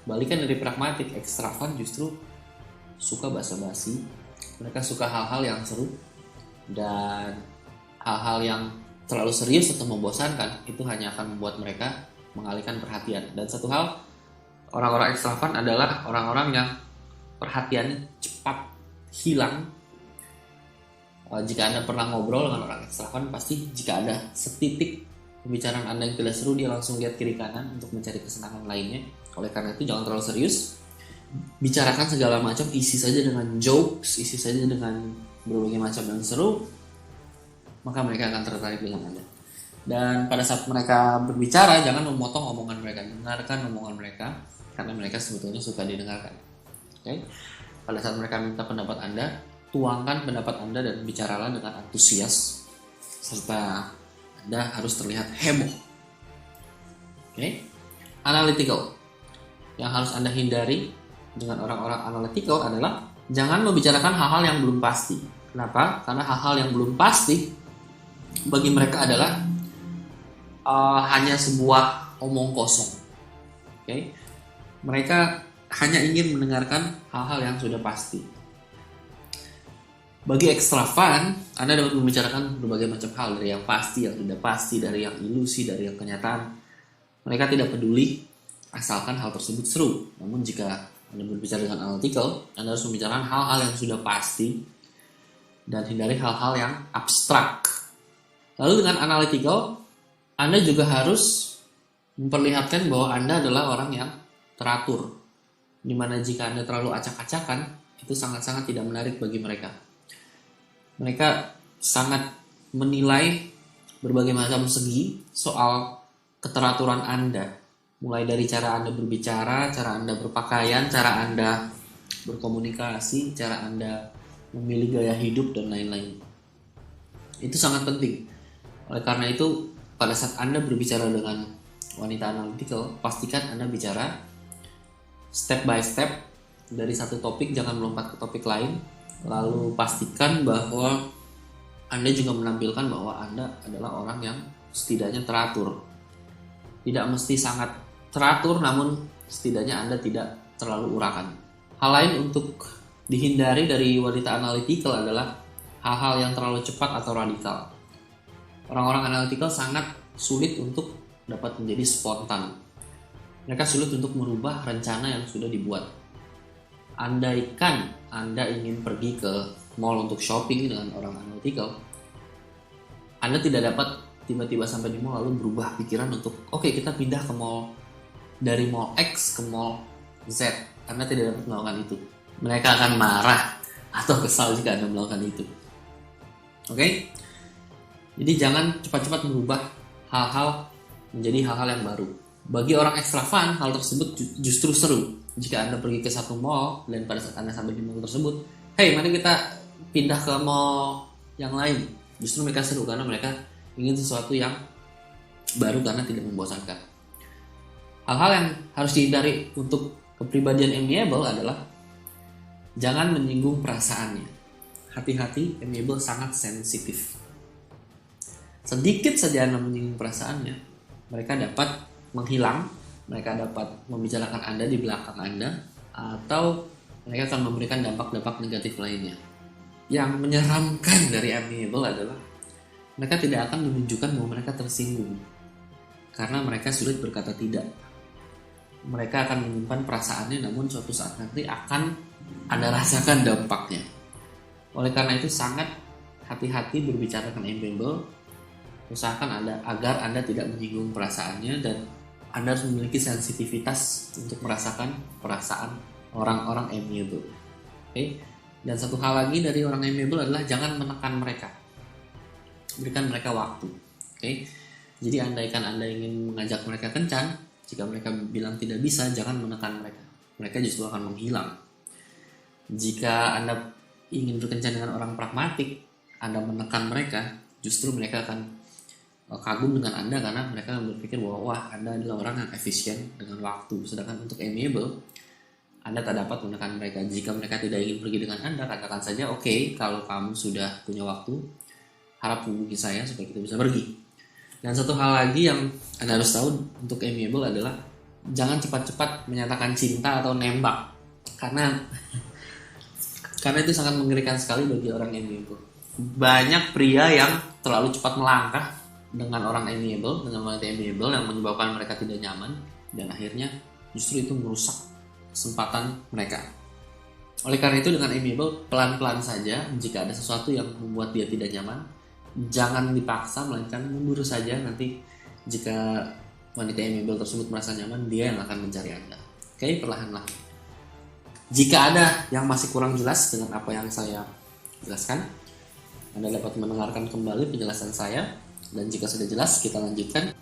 Kebalikan dari pragmatik, extra fun justru suka basa-basi. Mereka suka hal-hal yang seru, Dan hal-hal yang terlalu serius atau membosankan itu hanya akan membuat mereka mengalihkan perhatian. Dan satu hal, orang-orang ekstravan adalah orang-orang yang perhatiannya cepat hilang. Jika Anda pernah ngobrol dengan orang ekstravan, pasti jika ada setitik pembicaraan Anda yang tidak seru, dia langsung lihat kiri kanan untuk mencari kesenangan lainnya. Oleh karena itu jangan terlalu serius, bicarakan segala macam, isi saja dengan jokes, isi saja dengan berbagai macam yang seru, maka mereka akan tertarik dengan Anda. Dan pada saat mereka berbicara, jangan memotong omongan mereka, dengarkan omongan mereka, karena mereka sebetulnya suka didengarkan. Oke? Pada saat mereka minta pendapat Anda, tuangkan pendapat Anda dan bicaralah dengan antusias, serta Anda harus terlihat heboh. Oke? Analytical. Yang harus Anda hindari dengan orang-orang analytical adalah jangan membicarakan hal-hal yang belum pasti. Kenapa? Karena hal-hal yang belum pasti bagi mereka adalah hanya sebuah omong kosong. Oke? Mereka hanya ingin mendengarkan hal-hal yang sudah pasti. Bagi ekstravan, Anda dapat membicarakan berbagai macam hal, dari yang pasti, yang tidak pasti, dari yang ilusi, dari yang kenyataan. Mereka tidak peduli asalkan hal tersebut seru. Namun jika Anda berbicara dengan analytical, Anda harus membicarakan hal-hal yang sudah pasti dan hindari hal-hal yang abstrak. Lalu dengan analytical, Anda juga harus memperlihatkan bahwa Anda adalah orang yang teratur. Dimana jika Anda terlalu acak-acakan, itu sangat-sangat tidak menarik bagi mereka. Mereka sangat menilai berbagai macam segi soal keteraturan Anda. Mulai dari cara Anda berbicara, cara Anda berpakaian, cara Anda berkomunikasi, cara Anda memilih gaya hidup, dan lain-lain. Itu sangat penting. Oleh karena itu, pada saat Anda berbicara dengan wanita analytical, pastikan Anda bicara step by step dari satu topik, jangan melompat ke topik lain. Lalu pastikan bahwa Anda juga menampilkan bahwa Anda adalah orang yang setidaknya teratur. Tidak mesti sangat teratur, namun setidaknya Anda tidak terlalu urakan. Hal lain untuk dihindari dari wanita analytical adalah hal-hal yang terlalu cepat atau radikal. Orang-orang analytical sangat sulit untuk dapat menjadi spontan. Mereka sulit untuk merubah rencana yang sudah dibuat. Andaikan Anda ingin pergi ke mall untuk shopping dengan orang analytical, Anda tidak dapat tiba-tiba sampai di mall lalu berubah pikiran untuk oke, kita pindah ke mall, dari mall X ke mall Z. Anda tidak dapat melakukan itu. Mereka akan marah atau kesal jika Anda melakukan itu. Oke? Jadi jangan cepat-cepat merubah hal-hal menjadi hal-hal yang baru. Bagi orang ekstravan, hal tersebut justru seru. Jika Anda pergi ke satu mall dan pada saat Anda sampai di mall tersebut, hey, mari kita pindah ke mall yang lain. Justru mereka seru karena mereka ingin sesuatu yang baru karena tidak membosankan. Hal-hal yang harus dihindari untuk kepribadian amiable adalah jangan menyinggung perasaannya. Hati-hati, amiable sangat sensitif. Sedikit saja Anda menyinggung perasaannya, mereka dapat menghilang. Mereka dapat membicarakan Anda di belakang Anda, atau mereka akan memberikan dampak-dampak negatif lainnya. Yang menyeramkan dari amiable adalah mereka tidak akan menunjukkan bahwa mereka tersinggung, karena mereka sulit berkata tidak. Mereka akan menyimpan perasaannya, namun suatu saat nanti akan Anda rasakan dampaknya. Oleh karena itu sangat hati-hati berbicara dengan amiable. Usahakan agar Anda tidak menyinggung perasaannya, dan Anda harus memiliki sensitivitas untuk merasakan perasaan orang-orang amiable. Oke? Dan satu hal lagi dari orang amiable adalah jangan menekan mereka. Berikan mereka waktu. Oke? Jadi andaikan Anda ingin mengajak mereka kencan, jika mereka bilang tidak bisa, jangan menekan mereka. Mereka justru akan menghilang. Jika Anda ingin berkencan dengan orang pragmatik, Anda menekan mereka, justru mereka akan kagum dengan Anda karena mereka berpikir bahwa wah, Anda adalah orang yang efisien dengan waktu. Sedangkan untuk amiable, Anda tak dapat menekan mereka. Jika mereka tidak ingin pergi dengan Anda, katakan saja oke, kalau kamu sudah punya waktu, harap hubungi saya supaya kita bisa pergi. Dan satu hal lagi yang Anda harus tahu untuk amiable adalah jangan cepat-cepat menyatakan cinta atau nembak, karena itu sangat mengerikan sekali bagi orang amiable. banyak pria yang terlalu cepat melangkah dengan orang amiable, dengan wanita amiable yang menyebabkan mereka tidak nyaman, dan akhirnya justru itu merusak kesempatan mereka. Oleh karena itu dengan amiable, pelan-pelan saja. Jika ada sesuatu yang membuat dia tidak nyaman, jangan dipaksa, melainkan mundur saja. Nanti jika wanita amiable tersebut merasa nyaman, dia yang akan mencari Anda. Oke, perlahan-lahan. Jika ada yang masih kurang jelas dengan apa yang saya jelaskan, Anda dapat mendengarkan kembali penjelasan saya. Dan jika sudah jelas, kita lanjutkan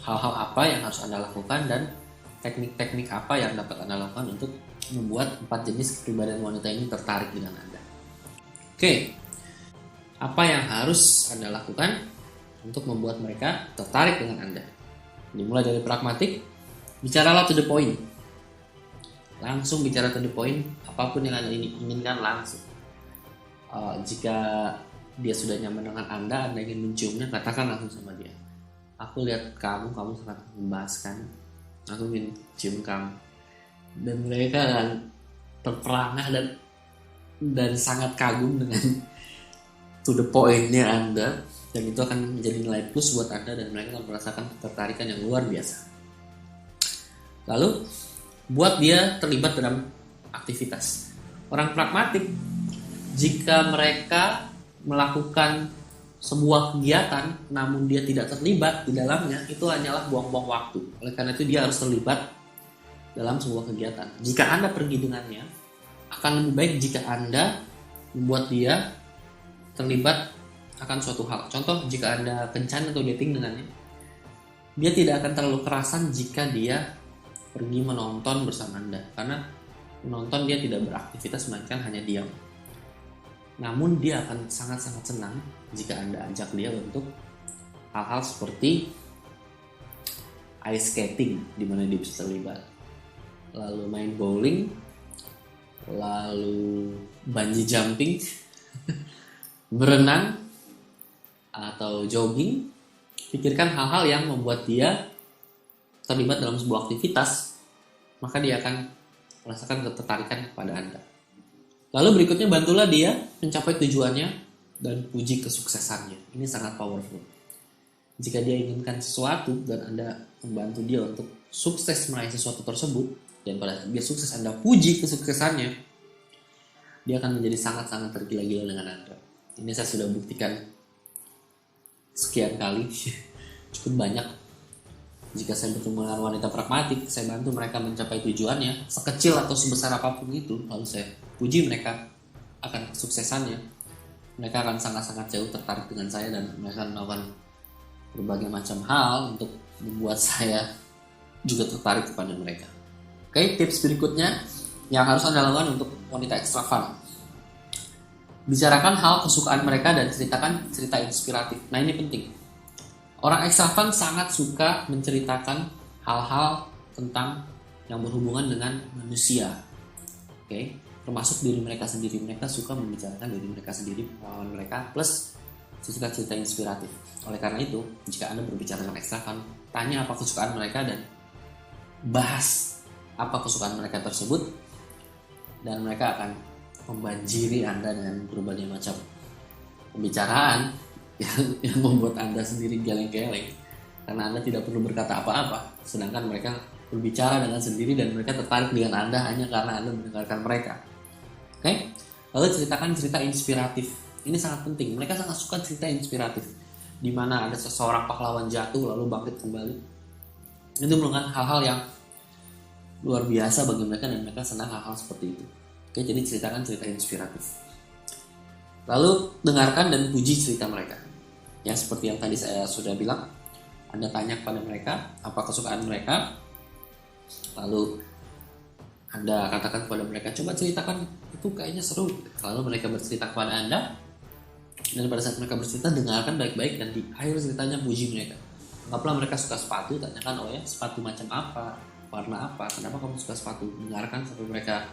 hal-hal apa yang harus Anda lakukan dan teknik-teknik apa yang dapat Anda lakukan untuk membuat 4 jenis kepribadian wanita ini tertarik dengan Anda. Oke, apa yang harus Anda lakukan untuk membuat mereka tertarik dengan Anda? Dimulai dari pragmatik, bicaralah to the point. Langsung bicara to the point, apapun yang Anda inginkan langsung. Jika dia sudah nyaman dengan Anda ingin menciumnya, katakan langsung sama dia. Aku lihat kamu sangat membahaskan. Aku ingin cium kamu. Dan mereka akan terperangah dan sangat kagum dengan to the point-nya Anda. Dan itu akan menjadi nilai plus buat Anda dan mereka akan merasakan ketertarikan yang luar biasa. Lalu, buat dia terlibat dalam aktivitas. Orang pragmatik, jika mereka melakukan sebuah kegiatan namun dia tidak terlibat di dalamnya, itu hanyalah buang-buang waktu. Oleh karena itu dia harus terlibat dalam sebuah kegiatan. Jika Anda pergi dengannya, akan lebih baik jika Anda membuat dia terlibat akan suatu hal. Contoh, jika Anda kencan atau dating dengannya, dia tidak akan terlalu kerasan jika dia pergi menonton bersama Anda. Karena menonton dia tidak beraktivitas, melainkan hanya diam. Namun dia akan sangat-sangat senang jika Anda ajak dia untuk hal-hal seperti ice skating, di mana dia bisa terlibat, lalu main bowling, lalu bungee jumping, berenang, atau jogging. Pikirkan hal-hal yang membuat dia terlibat dalam sebuah aktivitas, maka dia akan merasakan ketertarikan kepada Anda. Lalu berikutnya, bantulah dia mencapai tujuannya dan puji kesuksesannya. Ini sangat powerful. Jika dia inginkan sesuatu dan Anda membantu dia untuk sukses meraih sesuatu tersebut, dan pada saat dia sukses Anda puji kesuksesannya, dia akan menjadi sangat-sangat tergila-gila dengan Anda. Ini saya sudah buktikan sekian kali, cukup banyak. Jika saya bertemu dengan wanita pragmatik, saya bantu mereka mencapai tujuannya, sekecil atau sebesar apapun itu, lalu saya puji mereka akan kesuksesannya, mereka akan sangat-sangat jauh tertarik dengan saya dan mereka akan melakukan berbagai macam hal untuk membuat saya juga tertarik kepada mereka. Oke, tips berikutnya yang harus Anda lakukan untuk wanita ekstravan. Bicarakan hal kesukaan mereka dan ceritakan cerita inspiratif. Nah, ini penting. Orang ekstravan sangat suka menceritakan hal-hal tentang yang berhubungan dengan manusia. Oke, termasuk diri mereka sendiri. Mereka suka membicarakan diri mereka sendiri, pengalaman mereka, plus cerita-cerita inspiratif. Oleh karena itu, jika Anda berbicara dengan ekstravan, tanya apa kesukaan mereka dan bahas apa kesukaan mereka tersebut, dan mereka akan membanjiri Anda dengan berbagai macam pembicaraan yang membuat Anda sendiri geleng-geleng karena Anda tidak perlu berkata apa-apa, sedangkan mereka berbicara dengan sendiri dan mereka tertarik dengan Anda hanya karena Anda mendengarkan mereka. Oke? Lalu ceritakan cerita inspiratif. Ini sangat penting. Mereka sangat suka cerita inspiratif, di mana ada seseorang pahlawan jatuh lalu bangkit kembali. Itu merupakan hal-hal yang luar biasa bagi mereka dan mereka senang hal-hal seperti itu. Oke, jadi ceritakan cerita inspiratif. Lalu dengarkan dan puji cerita mereka. Ya, seperti yang tadi saya sudah bilang, Anda tanya kepada mereka apa kesukaan mereka, lalu Anda katakan kepada mereka, coba ceritakan, itu kayaknya seru. Lalu mereka bercerita kepada Anda, dan pada saat mereka bercerita, dengarkan baik-baik dan di akhir ceritanya puji mereka. Anggaplah mereka suka sepatu, tanyakan, oh ya, sepatu macam apa, warna apa, kenapa kamu suka sepatu. Dengarkan sampai mereka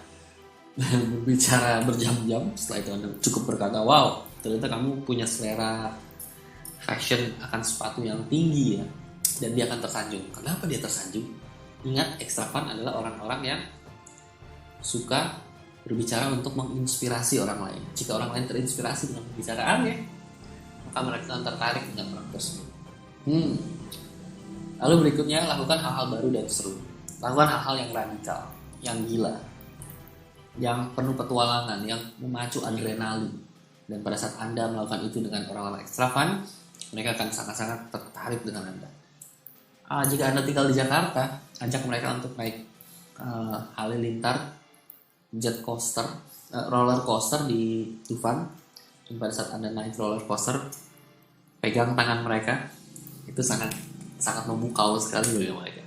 berbicara berjam-jam. Setelah itu Anda cukup berkata, wow, ternyata kamu punya selera fashion akan sepatu yang tinggi ya. Dan dia akan tersanjung. Kenapa dia tersanjung? Ingat, ekstravan adalah orang-orang yang suka berbicara untuk menginspirasi orang lain. Jika orang lain terinspirasi dengan pembicaraannya, maka mereka akan tertarik dengan orang tersebut. Lalu berikutnya, lakukan hal-hal baru dan seru. Lakukan hal-hal yang radikal, yang gila, yang penuh petualangan, yang memacu adrenalin. Dan pada saat Anda melakukan itu dengan orang-orang ekstravan, mereka akan sangat-sangat tertarik dengan Anda. Jika Anda tinggal di Jakarta, ajak mereka untuk naik halilintar, jet coaster, roller coaster di Dufan. Dan pada saat Anda naik roller coaster, pegang tangan mereka, itu sangat memukau sekali bagi mereka.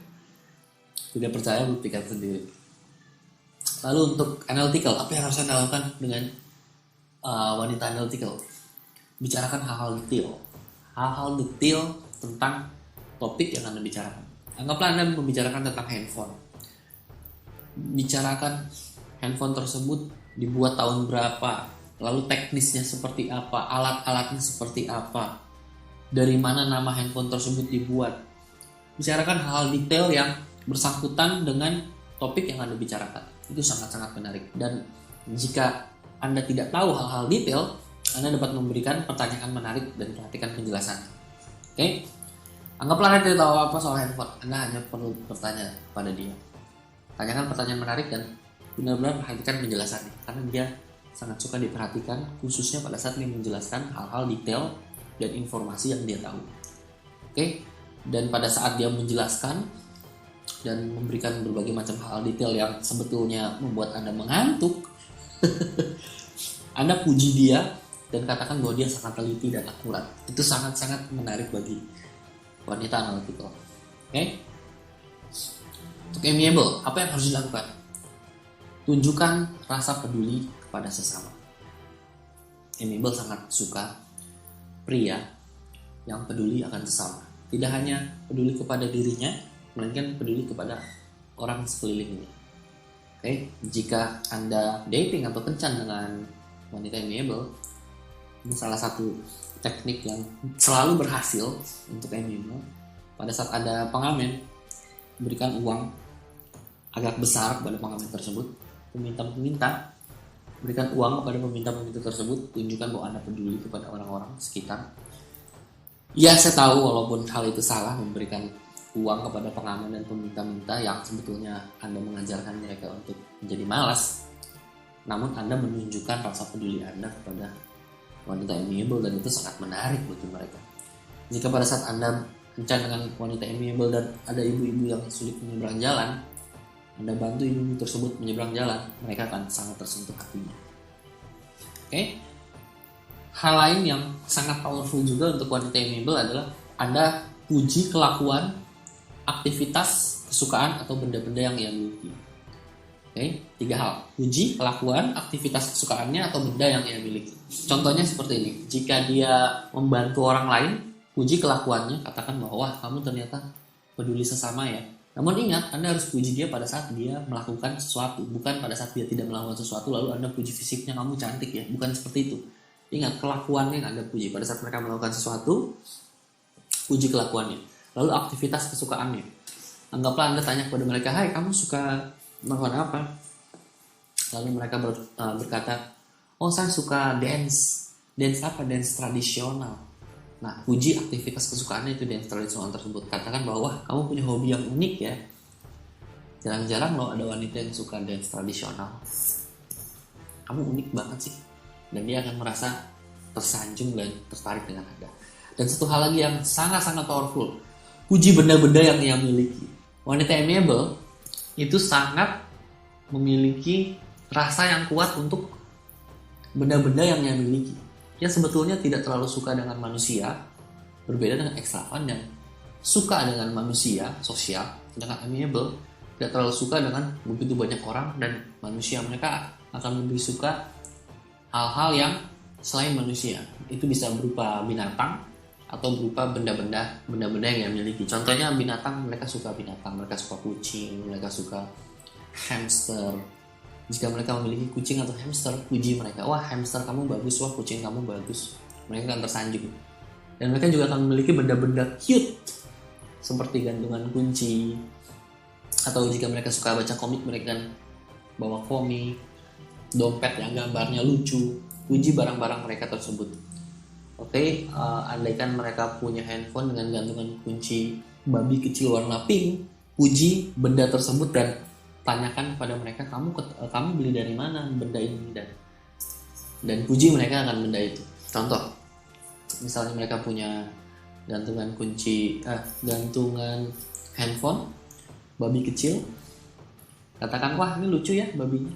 Tidak percaya, buktikan sendiri. Lalu untuk analytical, apa yang harus Anda lakukan dengan wanita analytical? Bicarakan hal-hal detail tentang topik yang Anda bicarakan. Anggaplah Anda membicarakan tentang handphone. Bicarakan handphone tersebut dibuat tahun berapa, lalu teknisnya seperti apa, alat-alatnya seperti apa, dari mana nama handphone tersebut dibuat. Bicarakan hal-hal detail yang bersangkutan dengan topik yang Anda bicarakan. Itu sangat-sangat menarik. Dan jika Anda tidak tahu hal-hal detail, Anda dapat memberikan pertanyaan menarik dan perhatikan penjelasan. Oke? Anggaplah Anda tidak tahu apa soal handphone. Anda hanya perlu bertanya kepada dia. Tanyakan pertanyaan menarik dan benar-benar perhatikan penjelasannya. Karena dia sangat suka diperhatikan, khususnya pada saat dia menjelaskan hal-hal detail dan informasi yang dia tahu. Oke? Dan pada saat dia menjelaskan dan memberikan berbagai macam hal detail yang sebetulnya membuat Anda mengantuk, Anda puji dia dan katakan bahwa dia sangat teliti dan akurat. Itu sangat-sangat menarik bagi wanita analytical. Oke? Untuk amiable, apa yang harus dilakukan? Tunjukkan rasa peduli kepada sesama. Amiable sangat suka pria yang peduli akan sesama. Tidak hanya peduli kepada dirinya, melainkan peduli kepada orang sekelilingnya. Oke, jika Anda dating atau kencan dengan wanita amiable, ini salah satu teknik yang selalu berhasil untuk amiable. Pada saat ada pengamen, berikan uang agak besar kepada pengamen tersebut. Peminta-peminta, berikan uang kepada peminta-peminta tersebut. Tunjukkan bahwa Anda peduli kepada orang-orang sekitar. Ya, saya tahu walaupun hal itu salah, memberikan uang kepada pengamen dan peminta-minta yang sebetulnya Anda mengajarkan mereka untuk menjadi malas. Namun Anda menunjukkan rasa peduli Anda kepada wanita amiable dan itu sangat menarik bagi mereka. Jika pada saat Anda kencan dengan wanita amiable dan ada ibu-ibu yang sulit menyeberang jalan, Anda bantu ibu-ibu tersebut menyeberang jalan, mereka akan sangat tersentuh hatinya. Oke? Hal lain yang sangat powerful juga untuk wanita amiable adalah Anda puji kelakuan, aktivitas, kesukaan, atau benda-benda yang ia miliki. Oke, 3 hal. Puji kelakuan, aktivitas kesukaannya, atau benda yang ia miliki. Contohnya seperti ini. Jika dia membantu orang lain, puji kelakuannya, katakan bahwa kamu ternyata peduli sesama ya. Namun ingat, Anda harus puji dia pada saat dia melakukan sesuatu, bukan pada saat dia tidak melakukan sesuatu lalu Anda puji fisiknya, kamu cantik ya. Bukan seperti itu. Ingat, kelakuannya yang Anda puji. Pada saat mereka melakukan sesuatu, puji kelakuannya. Lalu aktivitas kesukaannya. Anggaplah Anda tanya kepada mereka, hai kamu suka melakukan apa? Lalu mereka berkata, oh saya suka dance. Dance apa? Dance tradisional. Nah, puji aktivitas kesukaannya itu dance tradisional tersebut. Katakan bahwa kamu punya hobi yang unik ya. Jarang-jarang loh ada wanita yang suka dance tradisional. Kamu unik banget sih. Dan dia akan merasa tersanjung dan tertarik dengan Anda. Dan satu hal lagi yang sangat-sangat powerful, puji benda-benda yang ia miliki. Wanita amiable itu sangat memiliki rasa yang kuat untuk benda-benda yang ia miliki. Dia sebetulnya tidak terlalu suka dengan manusia, berbeda dengan ekstravan dan suka dengan manusia, sosial. Sedangkan amiable tidak terlalu suka dengan begitu banyak orang dan manusia. Mereka akan lebih suka hal-hal yang selain manusia. Itu bisa berupa binatang atau berupa benda-benda yang miliki. Contohnya binatang, mereka suka binatang, mereka suka kucing, mereka suka hamster. Jika mereka memiliki kucing atau hamster, puji mereka. Wah, hamster kamu bagus, wah kucing kamu bagus. Mereka akan tersanjung. Dan mereka juga akan memiliki benda-benda cute seperti gantungan kunci. Atau jika mereka suka baca komik, mereka akan bawa komik. dompet yang gambarnya lucu, puji barang-barang mereka tersebut. Oke, andaikan mereka punya handphone dengan gantungan kunci babi kecil warna pink, puji benda tersebut dan tanyakan kepada mereka, kamu beli dari mana benda ini, dan puji mereka akan benda itu. Contoh, misalnya mereka punya gantungan handphone babi kecil, katakan, wah ini lucu ya babinya,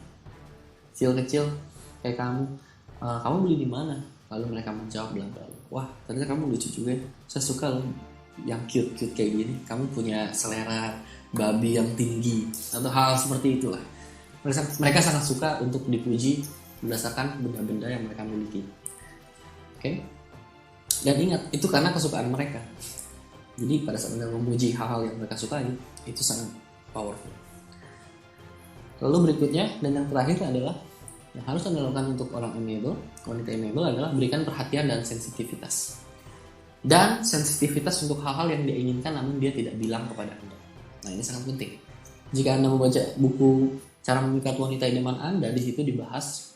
kecil-kecil kayak kamu beli di mana? Lalu mereka menjawab bla bla, wah ternyata kamu lucu juga ya, saya suka loh yang cute kayak gini, kamu punya selera babi yang tinggi, atau hal seperti itulah. Mereka sangat suka untuk dipuji berdasarkan benda-benda yang mereka miliki. Oke? Dan ingat, itu karena kesukaan mereka. Jadi pada saat Anda memuji hal-hal yang mereka sukai, itu sangat powerful. Lalu berikutnya dan yang terakhir adalah yang harus Anda lakukan untuk orang amiable, wanita amiable adalah berikan perhatian dan sensitivitas. Dan sensitivitas untuk hal-hal yang dia inginkan namun dia tidak bilang kepada Anda. Nah, ini sangat penting. Jika Anda membaca buku Cara Memikat Wanita Idaman Anda, di situ dibahas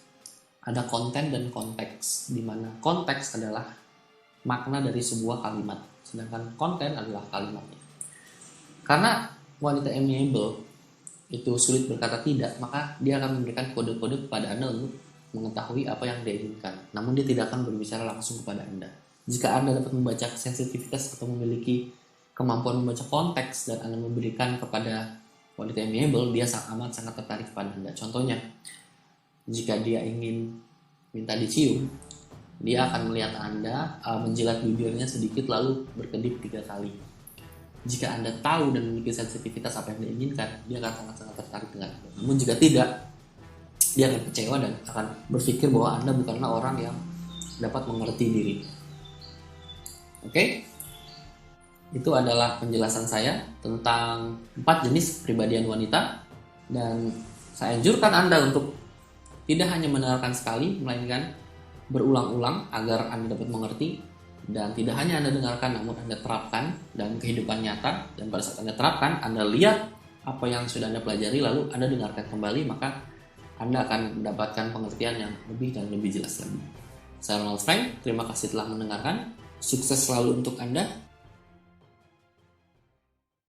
ada konten dan konteks, di mana konteks adalah makna dari sebuah kalimat, sedangkan konten adalah kalimatnya. Karena wanita amiable itu sulit berkata tidak, maka dia akan memberikan kode-kode kepada Anda untuk mengetahui apa yang dia inginkan. Namun dia tidak akan berbicara langsung kepada Anda. Jika Anda dapat membaca sensitivitas atau memiliki kemampuan membaca konteks dan Anda memberikan kepada wanita amiable, dia sangat tertarik kepada Anda. Contohnya, jika dia ingin minta dicium, dia akan melihat Anda menjilat bibirnya sedikit lalu berkedip 3 kali. Jika Anda tahu dan memiliki sensitivitas apa yang dia inginkan, dia akan sangat tertarik dengan Anda. Namun jika tidak, dia akan kecewa dan akan berpikir bahwa Anda bukanlah orang yang dapat mengerti diri. Oke? Itu adalah penjelasan saya tentang 4 jenis kepribadian wanita, dan saya anjurkan Anda untuk tidak hanya mendengarkan sekali, melainkan berulang-ulang agar Anda dapat mengerti, dan tidak hanya Anda dengarkan namun Anda terapkan dalam kehidupan nyata. Dan pada saat Anda terapkan, Anda lihat apa yang sudah Anda pelajari lalu Anda dengarkan kembali, maka Anda akan mendapatkan pengertian yang lebih dan lebih jelas lagi. Saya Ronald Frank, terima kasih telah mendengarkan. Sukses selalu untuk Anda.